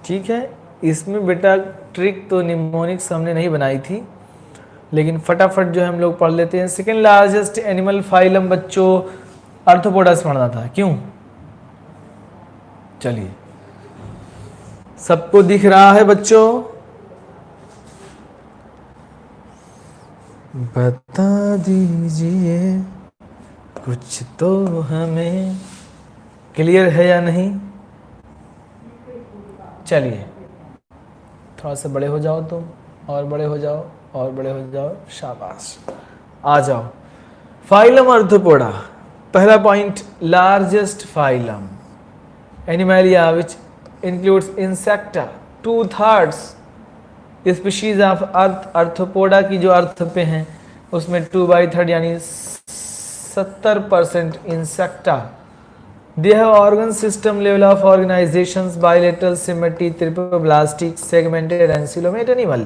ठीक है। इसमें बेटा ट्रिक तो निमोनिक्स हमने नहीं बनाई थी, लेकिन फटाफट जो है हम लोग पढ़ लेते हैं। सेकेंड लार्जेस्ट एनिमल फाइलम बच्चों आर्थ्रोपोडस पढ़ना था, क्यों? चलिए सबको दिख रहा है बच्चों? बता दीजिए कुछ तो हमें। क्लियर है या नहीं? चलिए थोड़ा सा बड़े हो जाओ तुम, और बड़े हो जाओ, और बड़े हो जाओ, शाबाश। आ जाओ। Phylum Arthropoda. पहला point, largest phylum Animalia which includes Insecta, 2/3 species of earth. Arthropoda की जो अर्थ पे हैं उसमें 2/3 यानी 70% Insecta. They have organ system level of organizations, bilateral symmetry, triploblastic, segmented and coelomate animal.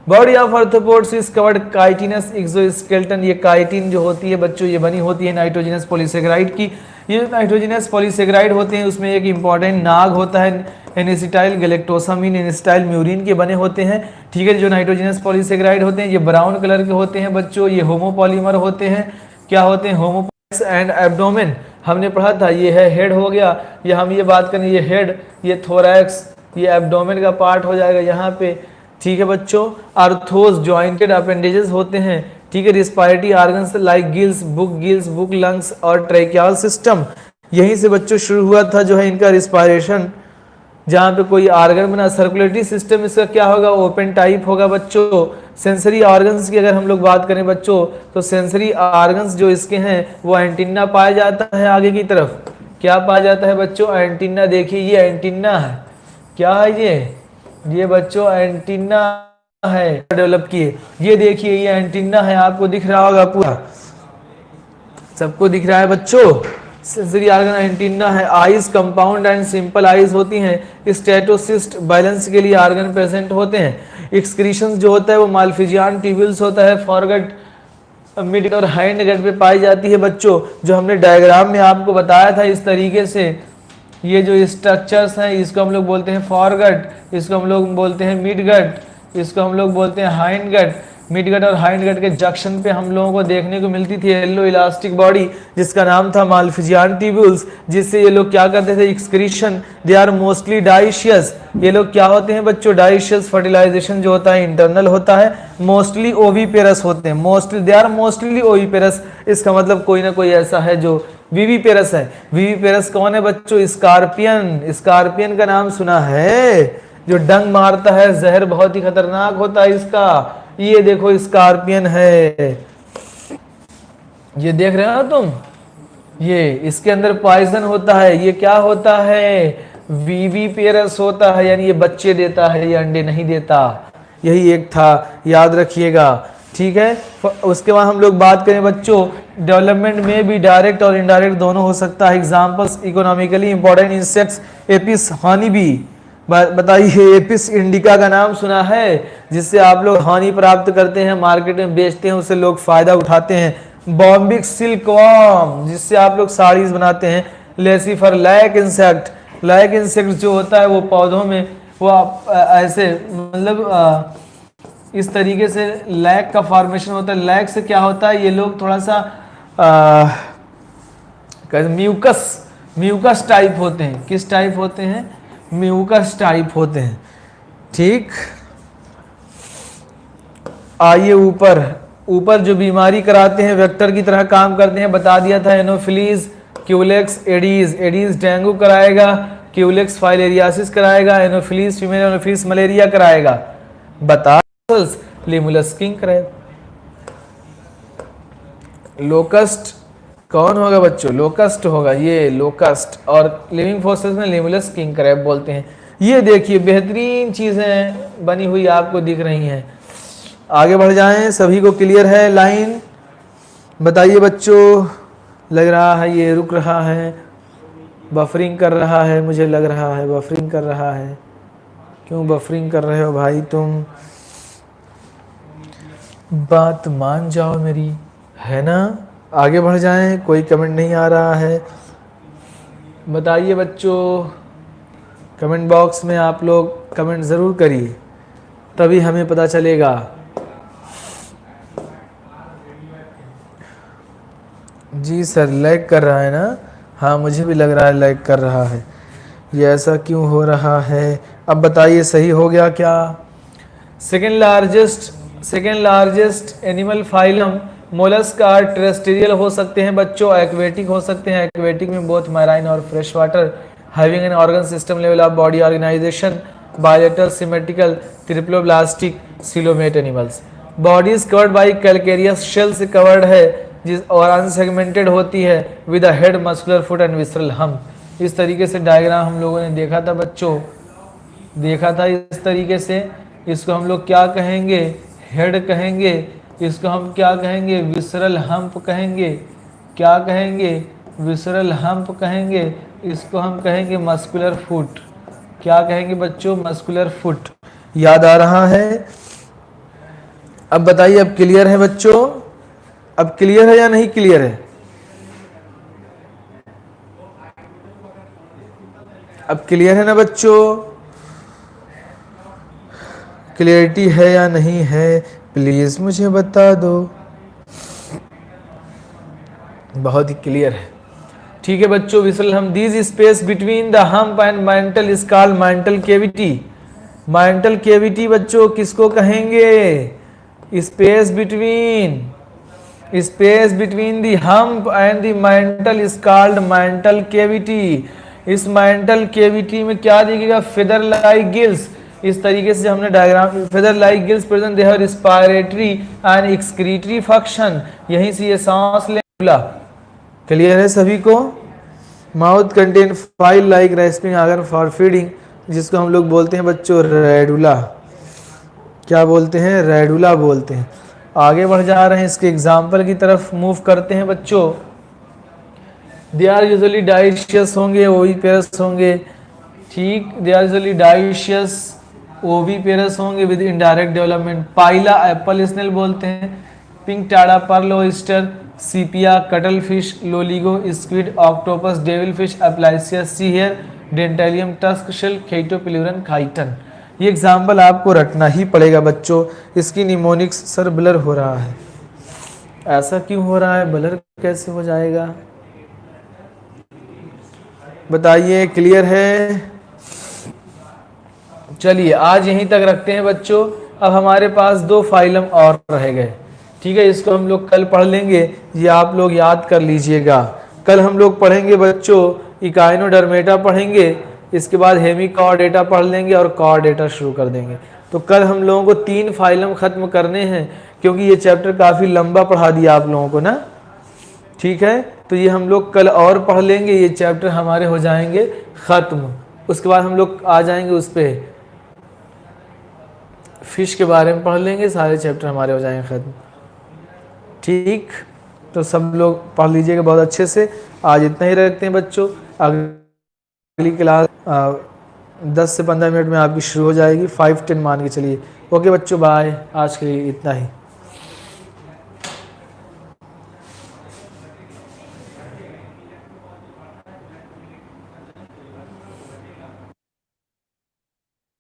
Body of arthropods is covered chitinous exoskeleton। ये chitin जो होती है बच्चों ये बनी होती है नाइट्रोजनस पॉलीसेकेराइड की। ये नाइट्रोजनस पॉलीसेकेराइड होते हैं उसमें एक इंपॉर्टेंट नाग होता है एनिसिटाइल गैलेक्टोसामिन एनिसिटाइल म्यूरिन के बने होते हैं। ठीक है, जो नाइट्रोजनस पॉलीसेकेराइड होते हैं ये ब्राउन कलर के होते हैं बच्चों। ये होमोपॉलीमर होते हैं। क्या होते हैं? होमोपॉलीमर एंड एब्डोमेन हमने पढ़ा था। ये है हेड हो गया, ये हम ये बात करें ये हेड, ये थोरैक्स, ये एब्डोमेन का पार्ट हो जाएगा यहाँ पे। ठीक है बच्चों, आर्थोस जॉइंटेड अपेंडेजेस होते हैं। ठीक है, respiratory organs like gills, book lungs और ट्रैकियल सिस्टम। यहीं से बच्चों शुरू हुआ था जो है इनका रिस्पायरेशन। जहाँ पे कोई ऑर्गन बना, सर्कुलेटरी सिस्टम इसका क्या होगा? ओपन टाइप होगा बच्चों। सेंसरी ऑर्गन्स की अगर हम लोग बात करें बच्चों तो सेंसरी ऑर्गन्स जो इसके हैं वो एंटीना पाया जाता है आगे की तरफ। क्या पाया जाता है बच्चों? एंटीना। देखिए ये एंटीना है। क्या है ये बच्चों एंटीना है डेवलप किए। ये देखिए ये एंटीना है, आपको दिख रहा होगा पूरा, सबको दिख रहा है बच्चों। सेंसरी ऑर्गन एंटीना है। Eyes compound and simple eyes होती हैं। स्टेटोसिस्ट बैलेंस के लिए ऑर्गन प्रेजेंट होते हैं। एक्सक्रीशन जो होता है वो मालफिजियन ट्यूब्यूल्स होता है। फॉरगट, मिड और हाइंड गट पे पाई जाती है बच्चों, जो हमने डायग्राम में आपको बताया था इस तरीके से। ये जो स्ट्रक्चर्स हैं इसको हम लोग बोलते हैं फॉरगट, इसको हम लोग बोलते हैं मिड गट, इसको हम लोग बोलते हैं हाइंड गट। मिड गट और हाइंड गट के जंक्शन पे हम लोगों को देखने को मिलती थी येलो इलास्टिक बॉडी जिसका नाम था मालफिजियन ट्यूब्यूल्स, जिससे ये लोग क्या करते थे? Excretion. They are mostly dioecious. ये लोग क्या होते हैं बच्चों? डाइशियस। फर्टिलाइजेशन जो होता है इंटरनल होता है। मोस्टली ओवीपेरस होते हैं। Mostly they are mostly oviparous. इसका मतलब कोई ना कोई ऐसा है जो विविपेरस है। विविपेरस कौन है बच्चों? स्कॉर्पियन। स्कॉर्पियन का नाम सुना है? जो डंग मारता है, जहर बहुत ही खतरनाक होता है इसका। ये देखो स्कॉर्पियन है, ये देख रहे हो ना तुम? ये इसके अंदर पॉइजन होता है। ये क्या होता है? विविपेरस होता है, यानी ये बच्चे देता है, ये अंडे नहीं देता। यही एक था, याद रखिएगा। ठीक है, उसके बाद हम लोग बात करें बच्चों, डेवलपमेंट में भी डायरेक्ट और इनडायरेक्ट दोनों हो सकता है। Examples, economically important insects, Apis honey bee. बताइए, एपिस इंडिका का नाम सुना है? जिससे आप लोग हनी प्राप्त करते हैं, मार्केट में बेचते हैं, उससे लोग फायदा उठाते हैं। बॉम्बिक सिल्कवर्म, जिससे आप लोग साड़ीज बनाते हैं। Laccifer, lac insect. Lac insect जो होता है वो पौधों में वो ऐसे मतलब इस तरीके से लैक का फॉर्मेशन होता है। लैक से क्या होता है? ये लोग थोड़ा सा म्यूकस टाइप होते हैं। किस टाइप होते हैं? म्यूकस टाइप होते हैं। ठीक, आइए ऊपर जो बीमारी कराते हैं वेक्टर की तरह काम करते हैं, बता दिया था। Anopheles, Culex, Aedes. Aedes dengue कराएगा, क्यूलेक्स फाइलेरियासिस कराएगा, एनोफिलीज फीमेल एनोफिलीज मलेरिया कराएगा। बता लिमुलस किंग कराएगा। लोकस्ट कौन होगा बच्चों? लोकस्ट होगा, ये लोकस्ट। और लिविंग फोर्सेस में लिमुलस किंग क्रैब बोलते हैं। ये देखिए बेहतरीन चीजें बनी हुई आपको दिख रही हैं। आगे बढ़ जाएं, सभी को क्लियर है लाइन? बताइए बच्चों, लग रहा है ये रुक रहा है, बफरिंग कर रहा है, मुझे लग रहा है बफरिंग कर रहा है। क्यों बफरिंग कर रहे हो भाई तुम? बात मान जाओ मेरी, है ना? आगे बढ़ जाएं, कोई कमेंट नहीं आ रहा है। बताइए बच्चों, कमेंट बॉक्स में आप लोग कमेंट ज़रूर करिए, तभी हमें पता चलेगा। जी सर, लैग कर रहा है ना? हाँ, मुझे भी लग रहा है लैग कर रहा है। ये ऐसा क्यों हो रहा है? अब बताइए सही हो गया क्या? Second largest second largest animal phylum mollusc are terrestrial हो सकते हैं बच्चों, एक्वेटिक हो सकते हैं। एक्वेटिक में बोथ मैराइन और fresh water, having an organ system level of body organisation, bilateral, symmetrical, triploblastic, coelomate animals. Body is covered by calcareous shell से कवर्ड है जिस और अनसेगमेंटेड होती है with a head, muscular foot and visceral hump. इस तरीके से diagram हम लोगों ने देखा था बच्चों, देखा था इस तरीके से। इसको हम लोग क्या कहेंगे, हेड कहेंगे। इसको हम क्या कहेंगे, विसरल हम्प कहेंगे। क्या कहेंगे, विसरल हम्प कहेंगे। इसको हम कहेंगे मस्कुलर फुट। क्या कहेंगे बच्चों, मस्कुलर फुट। याद आ रहा है? अब बताइए, अब क्लियर है बच्चों? अब क्लियर है या नहीं क्लियर है? अब क्लियर है ना बच्चों? क्लियरिटी है या नहीं है, प्लीज मुझे बता दो। बहुत ही क्लियर है। ठीक है बच्चों, visceral hump these space between the hump and mantle is called mantle cavity. Mantle cavity बच्चों किसको कहेंगे? Space between the hump and the mantle is called mantle cavity. इस मैंटल केविटी में क्या दिखेगा, फेदर लाइक गिल्स। इस तरीके से हमने diagram, feather like gills present, they have respiratory and excretory function. यहीं से ये सांस लेना। क्लियर है सभी को? Mouth contain file like respiring organ for feeding, जिसको हम लोग बोलते हैं बच्चों रेडुला। क्या बोलते हैं, रेडुला बोलते हैं। आगे बढ़ जा रहे हैं, इसके एग्जाम्पल की तरफ मूव करते हैं बच्चों। दे आर यूजुअली डाइशियस होंगे, ओविपेरस होंगे। ठीक, they are usually dioecious, oviparous होंगे with indirect development. Pila apple snail बोलते हैं। Pinctada, pearl oyster, Sepia, cuttlefish, Loligo, squid, octopus, devil fish, Aplysia, sea hare, Dentalium, tusk shell, Chaetopleura, chiton. ये example आपको रटना ही पड़ेगा बच्चों। इसकी mnemonics, sir blur हो रहा है। ऐसा क्यों हो रहा है, ब्लर कैसे हो जाएगा बताइए? क्लियर है? चलिए आज यहीं तक रखते हैं बच्चों। अब हमारे पास 2 फाइलम और रह गए। ठीक है, इसको हम लोग कल पढ़ लेंगे। ये आप लोग याद कर लीजिएगा। कल हम लोग पढ़ेंगे बच्चों इकाइनोडर्मेटा पढ़ेंगे, इसके बाद हेमिकॉर्डेटा पढ़ लेंगे और कॉर्डेटा शुरू कर देंगे। तो कल हम लोगों को 3 फाइलम खत्म करने हैं, क्योंकि ये चैप्टर काफ़ी लंबा पढ़ा दिया आप लोगों को ना। ठीक है, तो ये हम लोग कल और पढ़ लेंगे, ये चैप्टर हमारे हो जाएंगे ख़त्म। उसके बाद हम लोग आ जाएंगे उस पर, फिश के बारे में पढ़ लेंगे, सारे चैप्टर हमारे हो जाएंगे ख़त्म। ठीक, तो सब लोग पढ़ लीजिएगा बहुत अच्छे से। आज इतना ही रखते हैं बच्चों। अगली क्लास 10 से 15 मिनट में आपकी शुरू हो जाएगी। 5-10 मान के चलिए। ओके बच्चों, बाय। आज के लिए इतना ही।